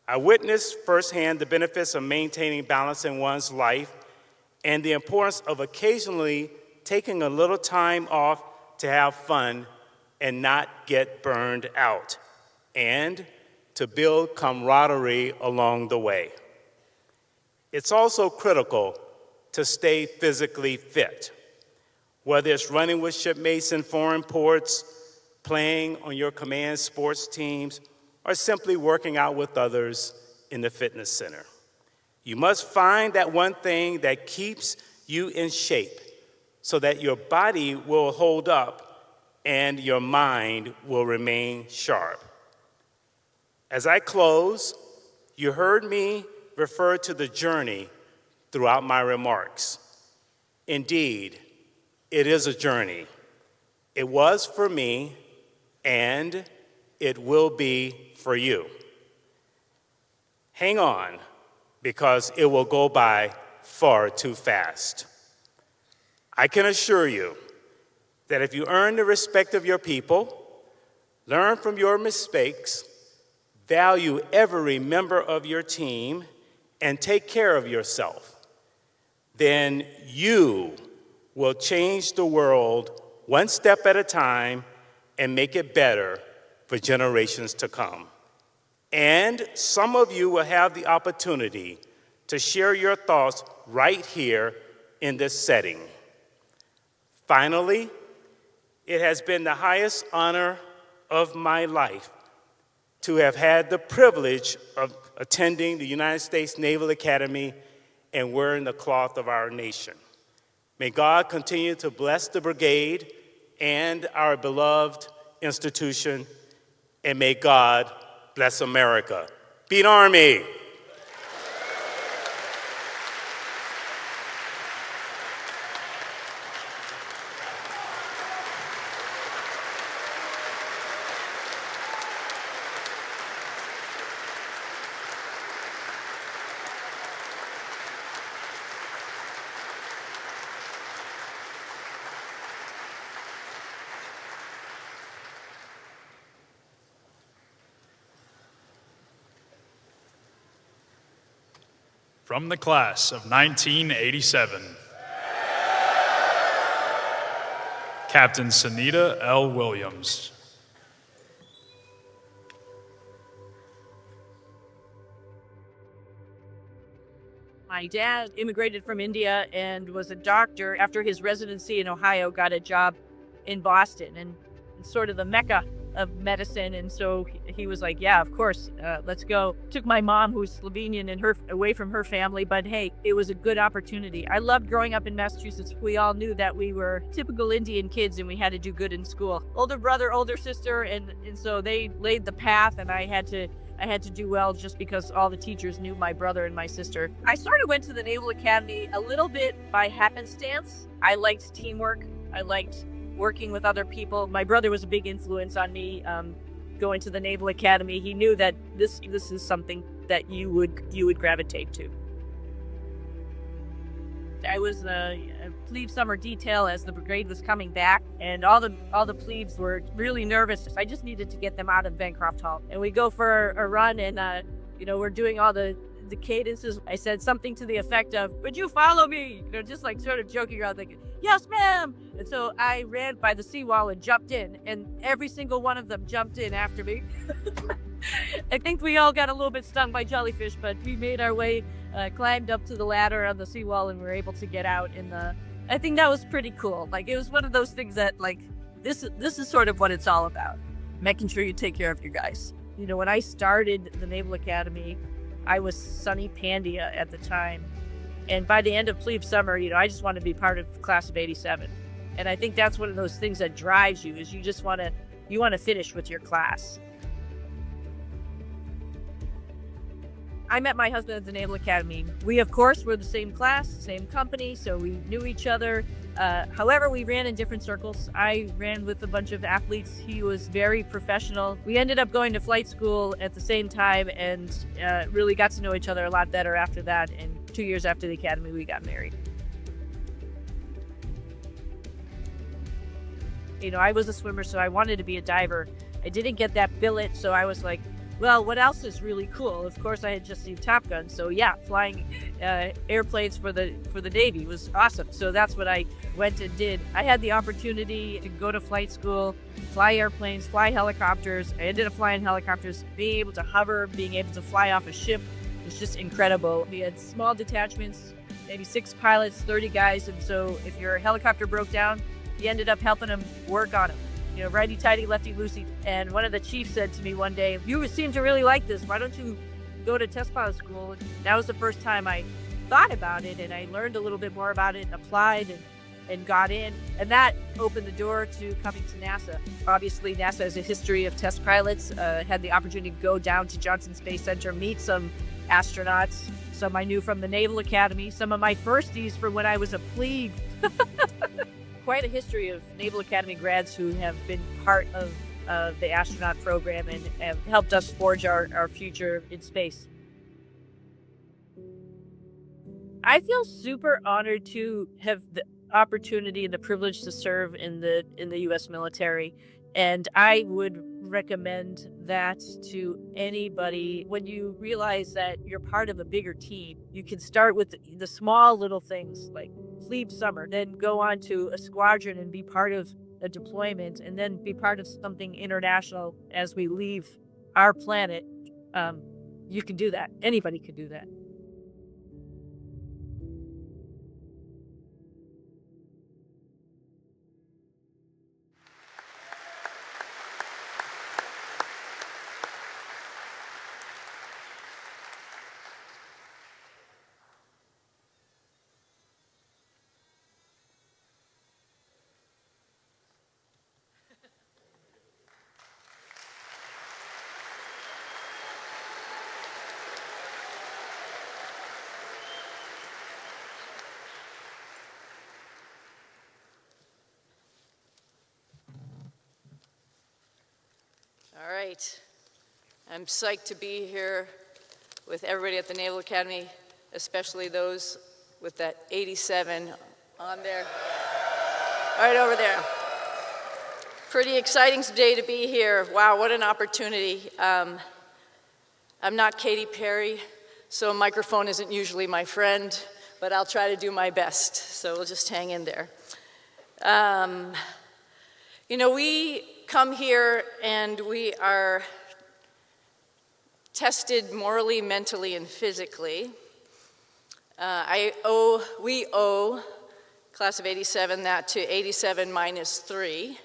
I witnessed firsthand the benefits of maintaining balance in one's life and the importance of occasionally taking a little time off to have fun and not get burned out, and to build camaraderie along the way. It's also critical to stay physically fit, whether it's running with shipmates in foreign ports, playing on your command sports teams, or simply working out with others in the fitness center. You must find that one thing that keeps you in shape so that your body will hold up and your mind will remain sharp. As I close, you heard me refer to the journey throughout my remarks. Indeed, it is a journey. It was for me, and it will be for you. Hang on, because it will go by far too fast. I can assure you that if you earn the respect of your people, learn from your mistakes, value every member of your team, and take care of yourself, then you will change the world one step at a time and make it better for generations to come. And some of you will have the opportunity to share your thoughts right here in this setting. Finally, it has been the highest honor of my life to have had the privilege of attending the United States Naval Academy and wearing the cloth of our nation. May God continue to bless the brigade and our beloved institution, and may God bless America. Beat Army! From the class of 1987, Captain Sunita L. Williams. My dad immigrated from India and was a doctor. After his residency in Ohio, got a job in Boston, and sort of the mecca of medicine. And so he was like, yeah, of course, let's go. Took my mom, who's Slovenian, and her away from her family. But hey, it was a good opportunity. I loved growing up in Massachusetts. We all knew that we were typical Indian kids and we had to do good in school. Older brother, older sister, and so they laid the path, and I had to do well just because all the teachers knew my brother and my sister. I sort of went to the Naval Academy a little bit by happenstance. I liked teamwork. I liked working with other people. My brother was a big influence on me going to the Naval Academy. He knew that this is something that you would gravitate to. I was a plebe summer detail as the brigade was coming back, and all the plebes were really nervous. I just needed to get them out of Bancroft Hall, and we go for a run, and we're doing all the cadences. I said something to the effect of, "Would you follow me?" Just like sort of joking around, like, "Yes, ma'am." And so I ran by the seawall and jumped in, and every single one of them jumped in after me. I think we all got a little bit stung by jellyfish, but we made our way, climbed up to the ladder on the seawall, and were able to get out. I think that was pretty cool. Like, it was one of those things that, like, this is sort of what it's all about, making sure you take care of your guys. When I started the Naval Academy, I was Sonny Pandya at the time. And by the end of plebe summer, I just wanted to be part of class of 87. And I think that's one of those things that drives you, is you just want to finish with your class. I met my husband at the Naval Academy. We, of course, were the same class, same company, so we knew each other. However, we ran in different circles. I ran with a bunch of athletes. He was very professional. We ended up going to flight school at the same time and really got to know each other a lot better after that. And 2 years after the academy, we got married. I was a swimmer, so I wanted to be a diver. I didn't get that billet, so I was like, well, what else is really cool? Of course, I had just seen Top Gun, so yeah, flying airplanes for the Navy was awesome. So that's what I went and did. I had the opportunity to go to flight school, fly airplanes, fly helicopters. I ended up flying helicopters. Being able to hover, being able to fly off a ship was just incredible. We had small detachments, maybe 6 pilots, 30 guys, and so if your helicopter broke down, you ended up helping them work on them. Righty-tighty, lefty-loosey. And one of the chiefs said to me one day, you seem to really like this. Why don't you go to test pilot school? And that was the first time I thought about it, and I learned a little bit more about it and applied and got in. And that opened the door to coming to NASA. Obviously, NASA has a history of test pilots. Had the opportunity to go down to Johnson Space Center, meet some astronauts. Some I knew from the Naval Academy. Some of my firsties from when I was a plebe. Quite a history of Naval Academy grads who have been part of the astronaut program and have helped us forge our future in space. I feel super honored to have the opportunity and the privilege to serve in the U.S. military, and I would recommend that to anybody. When you realize that you're part of a bigger team, you can start with the small little things like plebe summer, then go on to a squadron and be part of a deployment, and then be part of something international as we leave our planet. You can do that. Anybody can do that. All right. I'm psyched to be here with everybody at the Naval Academy, especially those with that 87 on there, right over there. Pretty exciting day to be here. Wow, what an opportunity. I'm not Katy Perry, so a microphone isn't usually my friend, but I'll try to do my best, so we'll just hang in there. We come here and we are tested morally, mentally, and physically. We owe class of 87 that to 87 minus 3.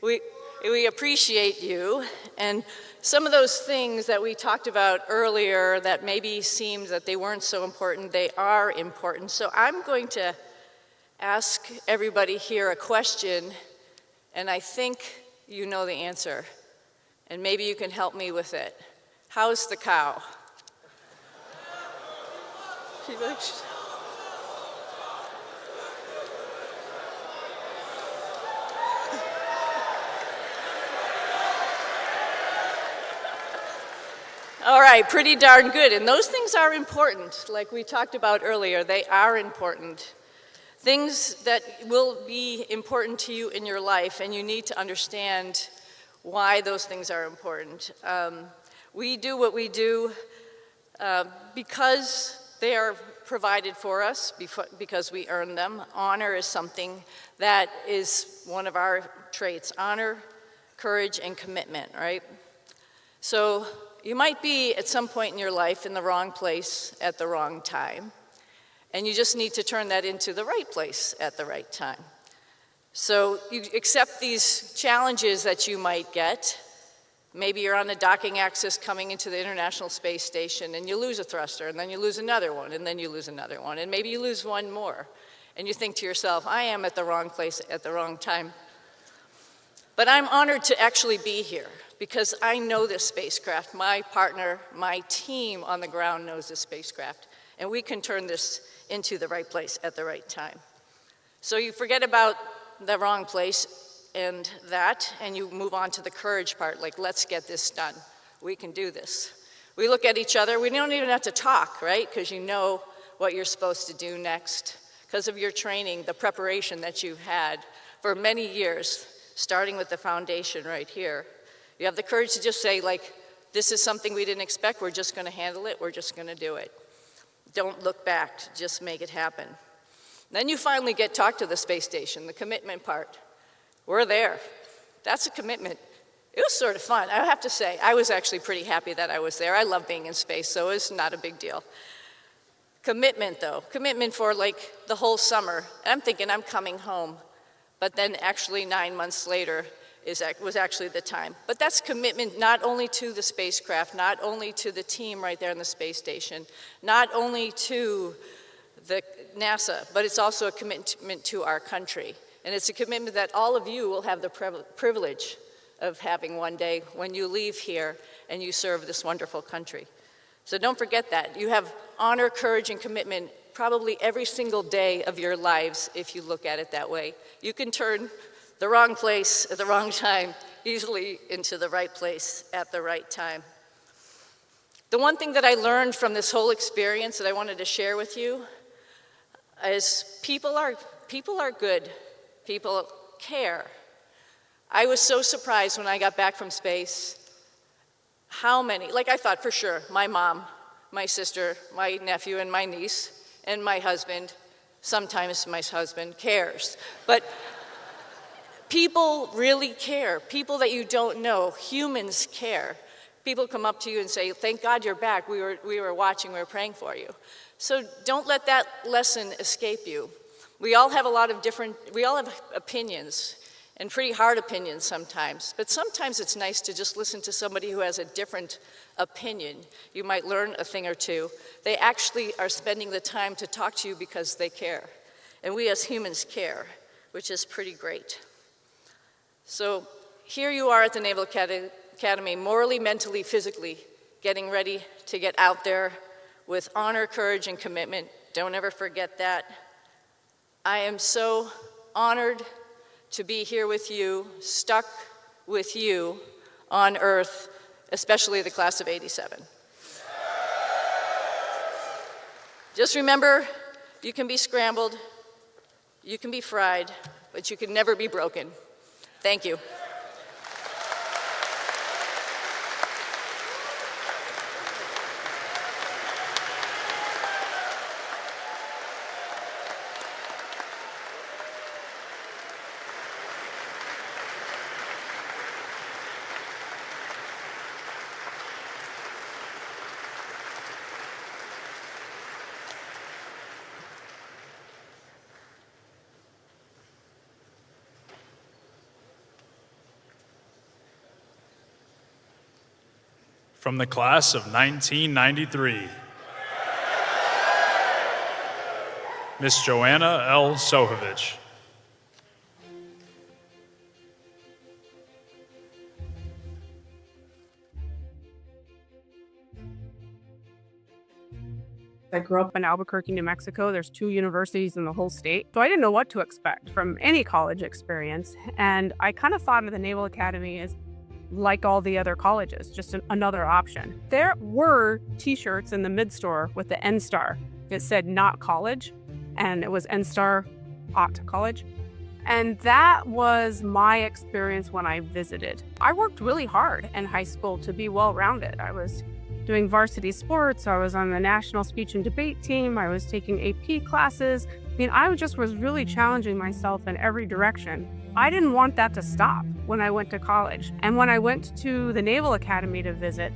We appreciate you, and some of those things that we talked about earlier that maybe seemed that they weren't so important, they are important. So I'm going to ask everybody here a question, and I think you know the answer, and maybe you can help me with it. How's the cow? All right, pretty darn good. And those things are important. Like we talked about earlier, they are important. Things that will be important to you in your life, and you need to understand why those things are important. We do what we do because they are provided for us, because we earn them. Honor is something that is one of our traits. Honor, courage, and commitment, right? So you might be at some point in your life in the wrong place at the wrong time, and you just need to turn that into the right place at the right time. So you accept these challenges that you might get. Maybe you're on a docking axis coming into the International Space Station and you lose a thruster, and then you lose another one, and then you lose another one, and maybe you lose one more. And you think to yourself, I am at the wrong place at the wrong time. But I'm honored to actually be here because I know this spacecraft. My partner, my team on the ground knows this spacecraft, and we can turn this into the right place at the right time. So you forget about the wrong place and you move on to the courage part, like, let's get this done. We can do this. We look at each other. We don't even have to talk, right? Because you know what you're supposed to do next because of your training, the preparation that you've had for many years. starting with the foundation right here. You have the courage to just say, like, this is something we didn't expect, we're just gonna handle it, we're just gonna do it. Don't look back, just make it happen. Then you finally get talked to the space station, the commitment part. We're there. That's a commitment. It was sort of fun, I have to say. I was actually pretty happy that I was there. I love being in space, so it's not a big deal. Commitment, though. Commitment for, like, the whole summer. And I'm thinking I'm coming home. But then actually 9 months later was actually the time. But that's commitment not only to the spacecraft, not only to the team right there on the space station, not only to the NASA, but it's also a commitment to our country. And it's a commitment that all of you will have the privilege of having one day when you leave here and you serve this wonderful country. So don't forget that. You have honor, courage, and commitment probably every single day of your lives if you look at it that way. You can turn the wrong place at the wrong time easily into the right place at the right time. The one thing that I learned from this whole experience that I wanted to share with you is people are good. People care. I was so surprised when I got back from space how many, like I thought for sure, my mom, my sister, my nephew, and my niece, and my husband, sometimes my husband cares. But people really care. People that you don't know, humans care. People come up to you and say, thank God you're back. We were watching, we were praying for you. So don't let that lesson escape you. We all have opinions, and pretty hard opinions sometimes. But sometimes it's nice to just listen to somebody who has a different opinion. You might learn a thing or two. They actually are spending the time to talk to you because they care. And we as humans care, which is pretty great. So here you are at the Naval Academy, morally, mentally, physically, getting ready to get out there with honor, courage, and commitment. Don't ever forget that. I am so honored to be here with you, stuck with you on Earth, especially the class of '87. Just remember, you can be scrambled, you can be fried, but you can never be broken. Thank you. From the class of 1993, Miss Joanna L. Sohovich. I grew up in Albuquerque, New Mexico. There's 2 universities in the whole state. So I didn't know what to expect from any college experience. And I kind of thought of the Naval Academy as like all the other colleges, just another option. There were t-shirts in the mid-store with the N-Star. It said not college, and it was N-Star ought college. And that was my experience when I visited. I worked really hard in high school to be well-rounded. I was doing varsity sports, I was on the national speech and debate team, I was taking AP classes. I mean, I just was really challenging myself in every direction. I didn't want that to stop when I went to college. And when I went to the Naval Academy to visit,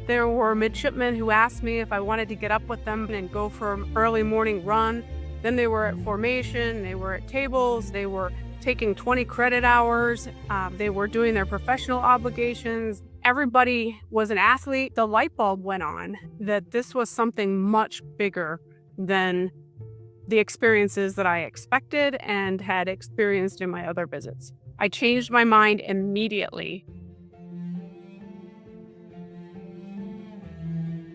there were midshipmen who asked me if I wanted to get up with them and go for an early morning run. Then they were at formation, they were at tables, they were taking 20 credit hours, they were doing their professional obligations. Everybody was an athlete. The light bulb went on that this was something much bigger than the experiences that I expected and had experienced in my other visits. I changed my mind immediately.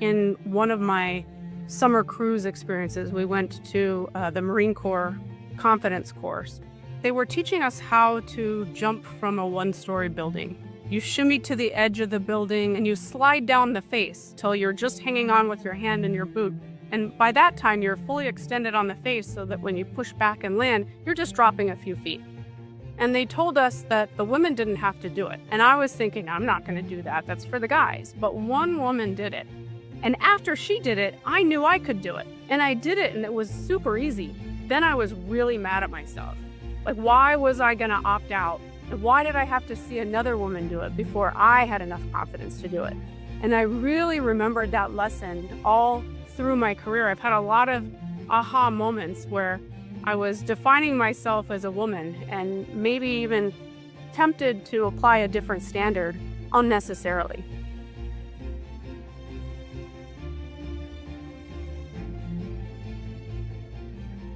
In one of my summer cruise experiences, we went to the Marine Corps confidence course. They were teaching us how to jump from a 1-story building. You shimmy to the edge of the building and you slide down the face till you're just hanging on with your hand in your boot. And by that time, you're fully extended on the face so that when you push back and land, you're just dropping a few feet. And they told us that the women didn't have to do it. And I was thinking, I'm not going to do that. That's for the guys. But one woman did it. And after she did it, I knew I could do it. And I did it, and it was super easy. Then I was really mad at myself. Like, why was I going to opt out? And why did I have to see another woman do it before I had enough confidence to do it? And I really remembered that lesson all through my career. I've had a lot of aha moments where I was defining myself as a woman and maybe even tempted to apply a different standard unnecessarily.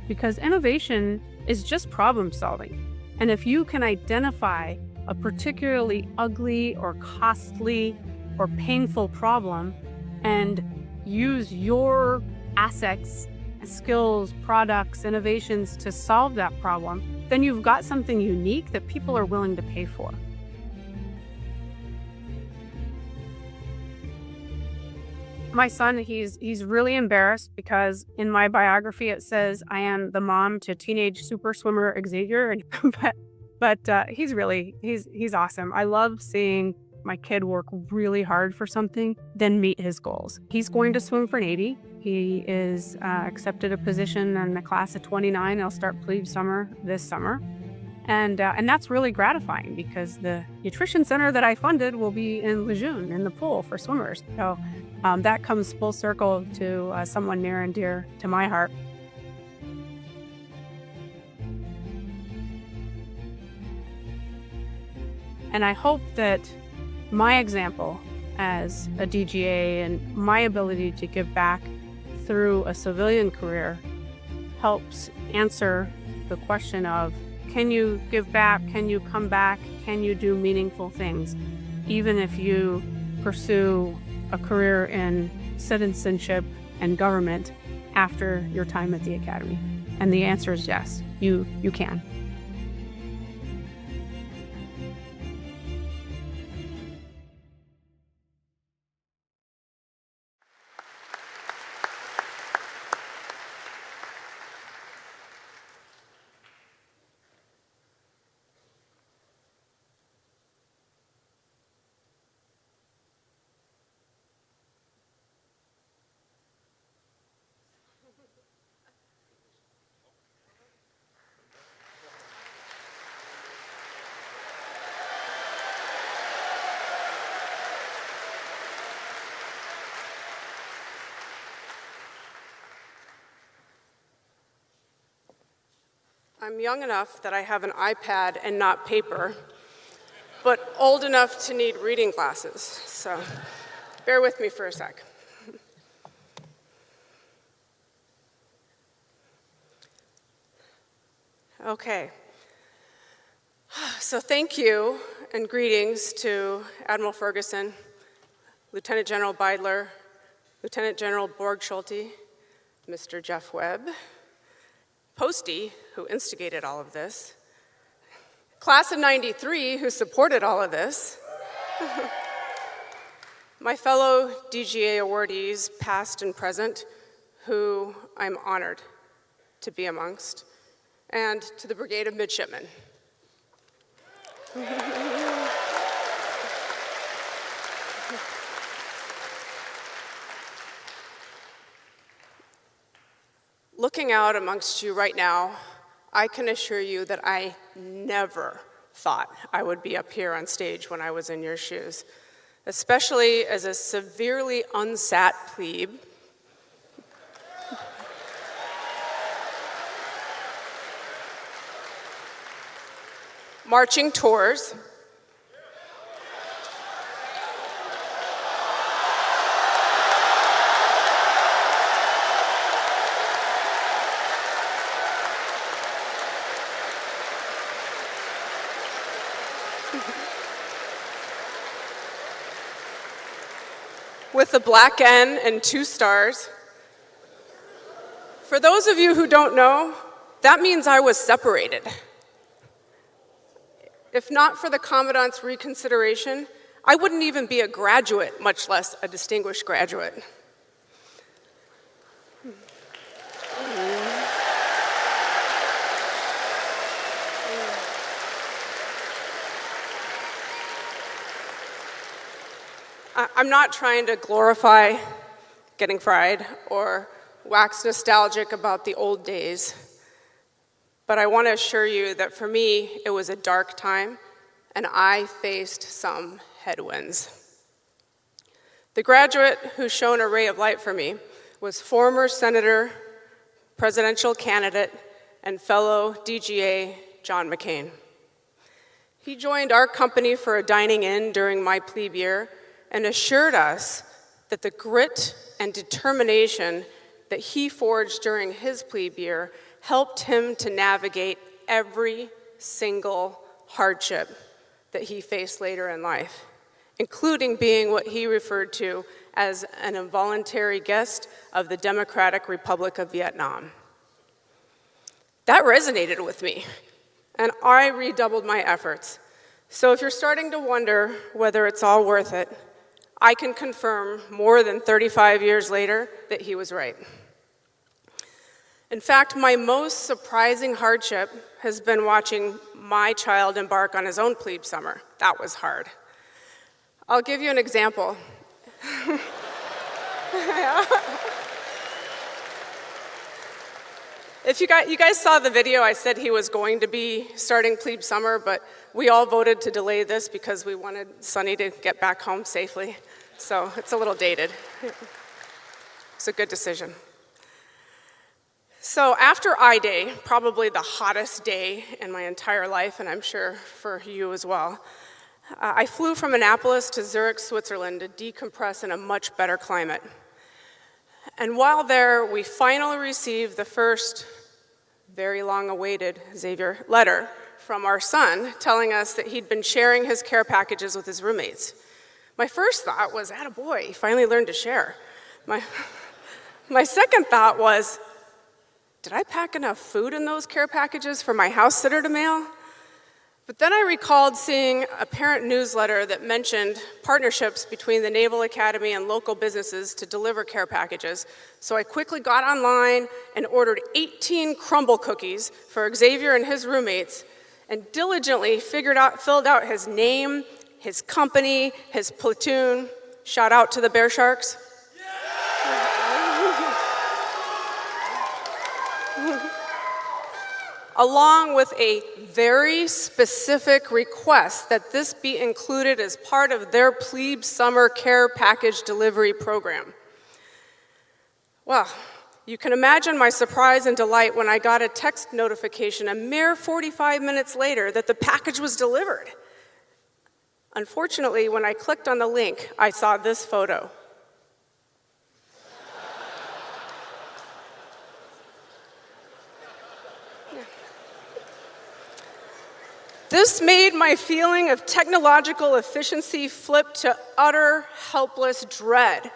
Because innovation is just problem solving. And if you can identify a particularly ugly or costly or painful problem and use your assets, skills, products, innovations to solve that problem, then you've got something unique that people are willing to pay for. My son, he's really embarrassed because in my biography it says I am the mom to teenage super swimmer Xavier, but he's awesome. I love seeing my kid work really hard for something, then meet his goals. He's going to swim for Navy. He is accepted a position in the class of 29. He'll start plebe summer this summer. And that's really gratifying because the nutrition center that I funded will be in Lejeune in the pool for swimmers. So that comes full circle to someone near and dear to my heart. And I hope that my example as a DGA and my ability to give back through a civilian career helps answer the question of, can you give back? Can you come back? Can you do meaningful things? Even if you pursue a career in citizenship and government after your time at the academy? And the answer is yes, you can. I'm young enough that I have an iPad and not paper, but old enough to need reading glasses, so bear with me for a sec. Okay, so thank you and greetings to Admiral Ferguson, Lieutenant General Beidler, Lieutenant General Borg-Schulte, Mr. Jeff Webb, Posty, who instigated all of this, Class of '93, who supported all of this, my fellow DGA awardees, past and present, who I'm honored to be amongst, and to the Brigade of Midshipmen. Looking out amongst you right now, I can assure you that I never thought I would be up here on stage when I was in your shoes, especially as a severely unsat plebe. Marching tours. With a black N and 2 stars. For those of you who don't know, that means I was separated. If not for the Commandant's reconsideration, I wouldn't even be a graduate, much less a distinguished graduate. I'm not trying to glorify getting fried or wax nostalgic about the old days, but I want to assure you that for me, it was a dark time, and I faced some headwinds. The graduate who shone a ray of light for me was former Senator, presidential candidate, and fellow DGA John McCain. He joined our company for a dining in during my plebe year and assured us that the grit and determination that he forged during his plebe year helped him to navigate every single hardship that he faced later in life, including being what he referred to as an involuntary guest of the Democratic Republic of Vietnam. That resonated with me, and I redoubled my efforts. So if you're starting to wonder whether it's all worth it, I can confirm more than 35 years later that he was right. In fact, my most surprising hardship has been watching my child embark on his own plebe summer. That was hard. I'll give you an example. If you guys saw the video, I said he was going to be starting plebe summer, but we all voted to delay this because we wanted Sonny to get back home safely. So it's a little dated. It's a good decision. So after I-Day, probably the hottest day in my entire life, and I'm sure for you as well, I flew from Annapolis to Zurich, Switzerland to decompress in a much better climate. And while there, we finally received the first very long-awaited Xavier letter from our son telling us that he'd been sharing his care packages with his roommates. My first thought was, attaboy, he finally learned to share. My second thought was, did I pack enough food in those care packages for my house sitter to mail? But then I recalled seeing a parent newsletter that mentioned partnerships between the Naval Academy and local businesses to deliver care packages. So I quickly got online and ordered 18 crumble cookies for Xavier and his roommates, and diligently filled out his name, his company, his platoon. Shout out to the Bear Sharks. Along with a very specific request that this be included as part of their plebe summer care package delivery program. Well, you can imagine my surprise and delight when I got a text notification a mere 45 minutes later that the package was delivered. Unfortunately, when I clicked on the link, I saw this photo. This made my feeling of technological efficiency flip to utter helpless dread.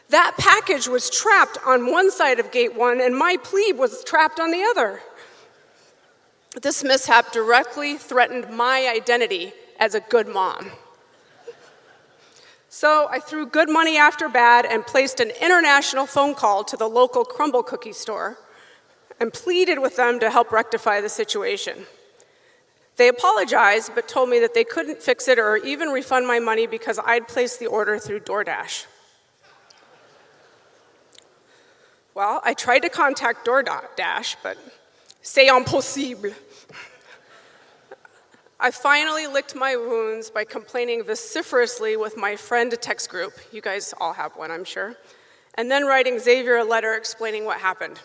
That package was trapped on one side of Gate 1, and my plebe was trapped on the other. This mishap directly threatened my identity as a good mom. So I threw good money after bad and placed an international phone call to the local crumble cookie store and pleaded with them to help rectify the situation. They apologized, but told me that they couldn't fix it or even refund my money because I'd placed the order through DoorDash. Well, I tried to contact DoorDash, but c'est impossible. I finally licked my wounds by complaining vociferously with my friend text group. You guys all have one, I'm sure. And then writing Xavier a letter explaining what happened.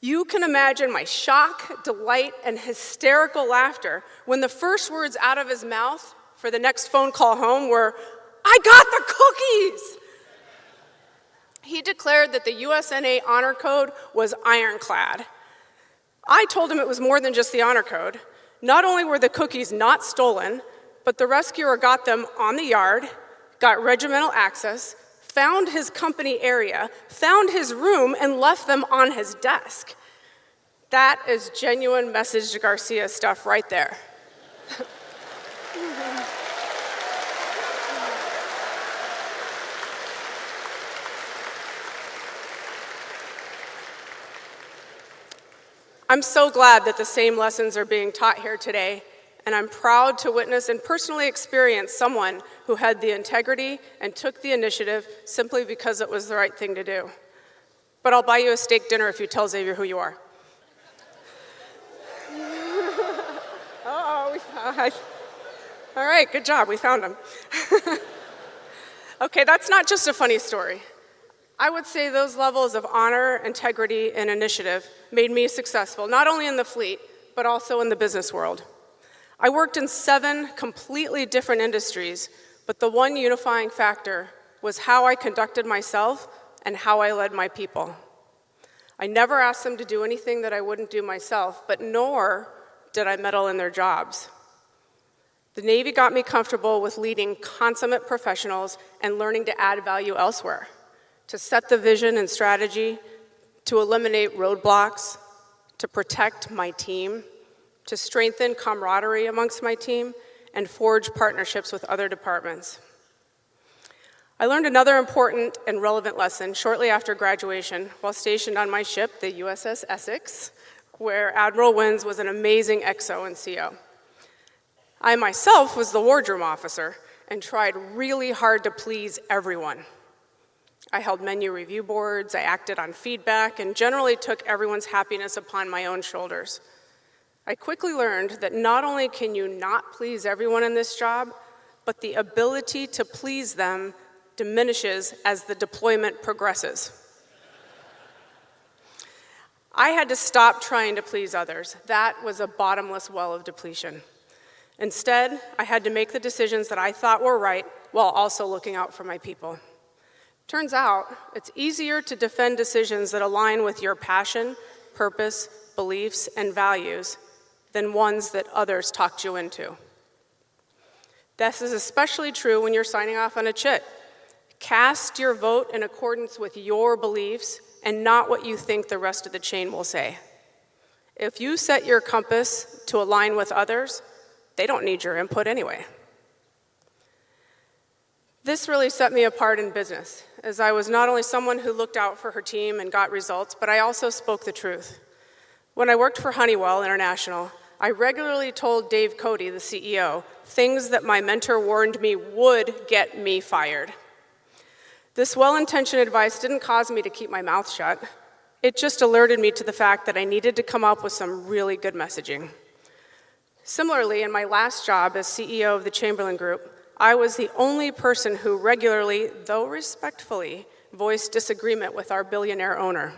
You can imagine my shock, delight, and hysterical laughter when the first words out of his mouth for the next phone call home were, "I got the cookies!" He declared that the USNA honor code was ironclad. I told him it was more than just the honor code. Not only were the cookies not stolen, but the rescuer got them on the yard, got regimental access, found his company area, found his room, and left them on his desk. That is genuine message to Garcia stuff right there. I'm so glad that the same lessons are being taught here today, and I'm proud to witness and personally experience someone who had the integrity and took the initiative simply because it was the right thing to do. But I'll buy you a steak dinner if you tell Xavier who you are. All right, good job, we found him. Okay, that's not just a funny story. I would say those levels of honor, integrity, and initiative made me successful, not only in the fleet, but also in the business world. I worked in 7 completely different industries, but the one unifying factor was how I conducted myself and how I led my people. I never asked them to do anything that I wouldn't do myself, but nor did I meddle in their jobs. The Navy got me comfortable with leading consummate professionals and learning to add value elsewhere, to set the vision and strategy, to eliminate roadblocks, to protect my team, to strengthen camaraderie amongst my team, and forge partnerships with other departments. I learned another important and relevant lesson shortly after graduation while stationed on my ship, the USS Essex, where Admiral Wins was an amazing XO and CO. I myself was the wardroom officer and tried really hard to please everyone. I held menu review boards, I acted on feedback, and generally took everyone's happiness upon my own shoulders. I quickly learned that not only can you not please everyone in this job, but the ability to please them diminishes as the deployment progresses. I had to stop trying to please others. That was a bottomless well of depletion. Instead, I had to make the decisions that I thought were right while also looking out for my people. Turns out, it's easier to defend decisions that align with your passion, purpose, beliefs, and values than ones that others talked you into. This is especially true when you're signing off on a chit. Cast your vote in accordance with your beliefs and not what you think the rest of the chain will say. If you set your compass to align with others, they don't need your input anyway. This really set me apart in business, as I was not only someone who looked out for her team and got results, but I also spoke the truth. When I worked for Honeywell International, I regularly told Dave Cody, the CEO, things that my mentor warned me would get me fired. This well-intentioned advice didn't cause me to keep my mouth shut. It just alerted me to the fact that I needed to come up with some really good messaging. Similarly, in my last job as CEO of the Chamberlain Group, I was the only person who regularly, though respectfully, voiced disagreement with our billionaire owner.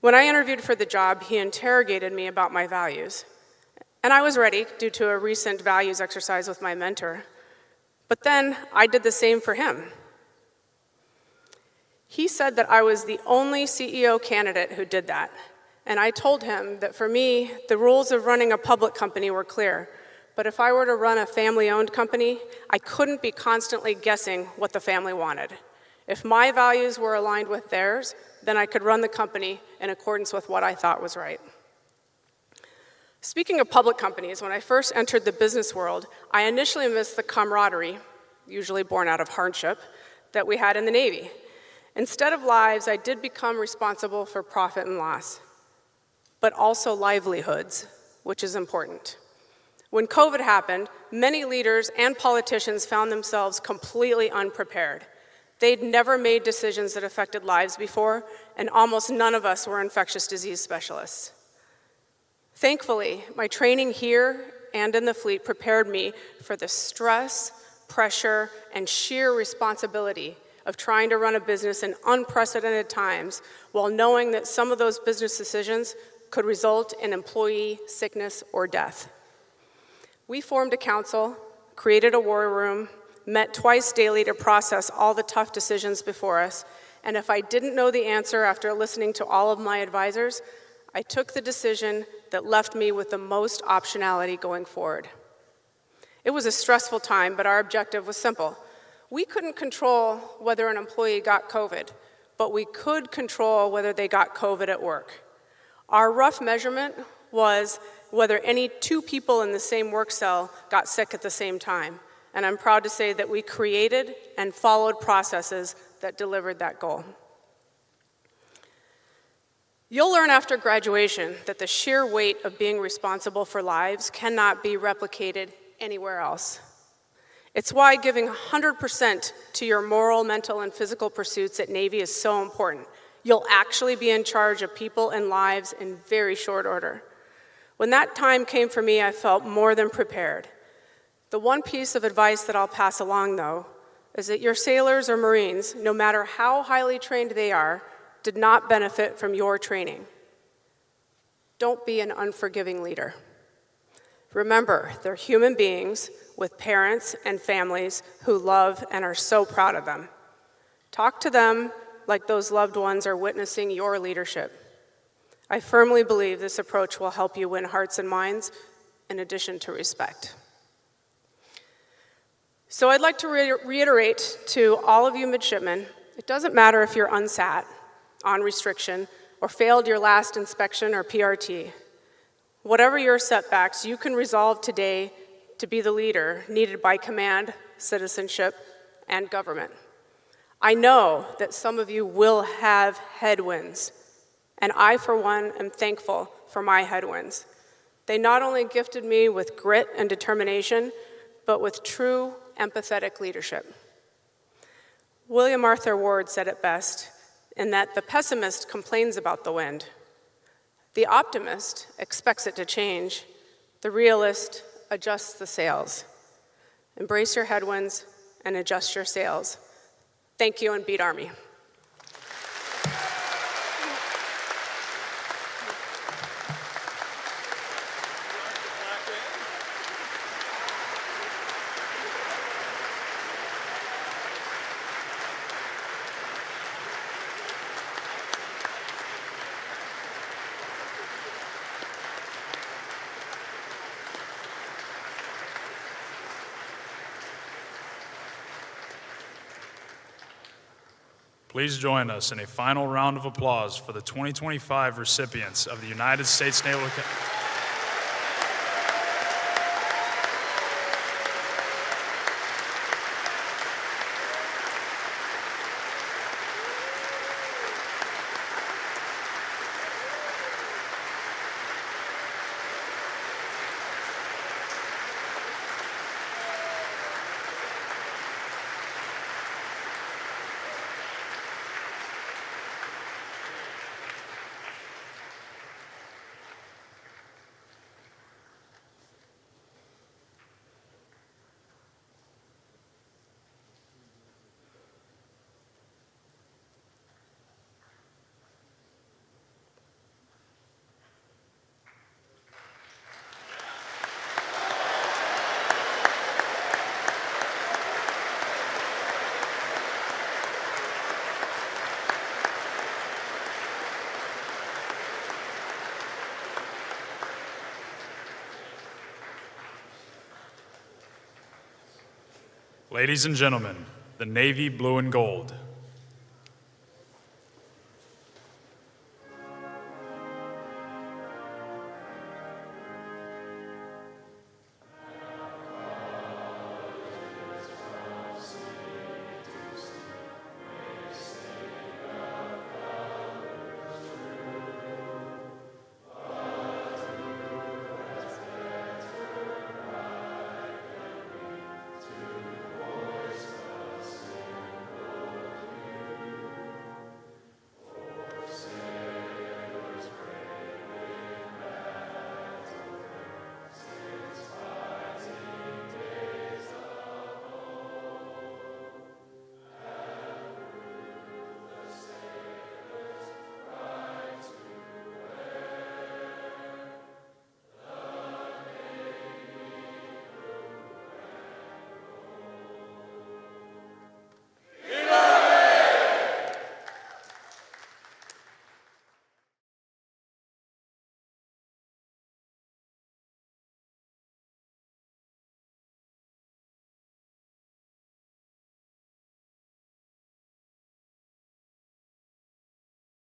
When I interviewed for the job, he interrogated me about my values. And I was ready due to a recent values exercise with my mentor. But then I did the same for him. He said that I was the only CEO candidate who did that. And I told him that for me, the rules of running a public company were clear. But if I were to run a family-owned company, I couldn't be constantly guessing what the family wanted. If my values were aligned with theirs, then I could run the company in accordance with what I thought was right. Speaking of public companies, when I first entered the business world, I initially missed the camaraderie, usually born out of hardship, that we had in the Navy. Instead of lives, I did become responsible for profit and loss, but also livelihoods, which is important. When COVID happened, many leaders and politicians found themselves completely unprepared. They'd never made decisions that affected lives before, and almost none of us were infectious disease specialists. Thankfully, my training here and in the fleet prepared me for the stress, pressure, and sheer responsibility of trying to run a business in unprecedented times while knowing that some of those business decisions could result in employee sickness or death. We formed a council, created a war room, met twice daily to process all the tough decisions before us, and if I didn't know the answer after listening to all of my advisors, I took the decision that left me with the most optionality going forward. It was a stressful time, but our objective was simple. We couldn't control whether an employee got COVID, but we could control whether they got COVID at work. Our rough measurement was whether any 2 people in the same work cell got sick at the same time. And I'm proud to say that we created and followed processes that delivered that goal. You'll learn after graduation that the sheer weight of being responsible for lives cannot be replicated anywhere else. It's why giving 100% to your moral, mental, and physical pursuits at Navy is so important. You'll actually be in charge of people and lives in very short order. When that time came for me, I felt more than prepared. The one piece of advice that I'll pass along, though, is that your sailors or Marines, no matter how highly trained they are, did not benefit from your training. Don't be an unforgiving leader. Remember, they're human beings with parents and families who love and are so proud of them. Talk to them like those loved ones are witnessing your leadership. I firmly believe this approach will help you win hearts and minds in addition to respect. So I'd like to reiterate to all of you midshipmen, it doesn't matter if you're unsat, on restriction, or failed your last inspection or PRT. Whatever your setbacks, you can resolve today to be the leader needed by command, citizenship, and government. I know that some of you will have headwinds, and I, for one, am thankful for my headwinds. They not only gifted me with grit and determination, but with true empathetic leadership. William Arthur Ward said it best, in that the pessimist complains about the wind. The optimist expects it to change. The realist adjusts the sails. Embrace your headwinds and adjust your sails. Thank you, and beat Army. Please join us in a final round of applause for the 2025 recipients of the United States Naval Academy. Ladies and gentlemen, the Navy Blue and Gold.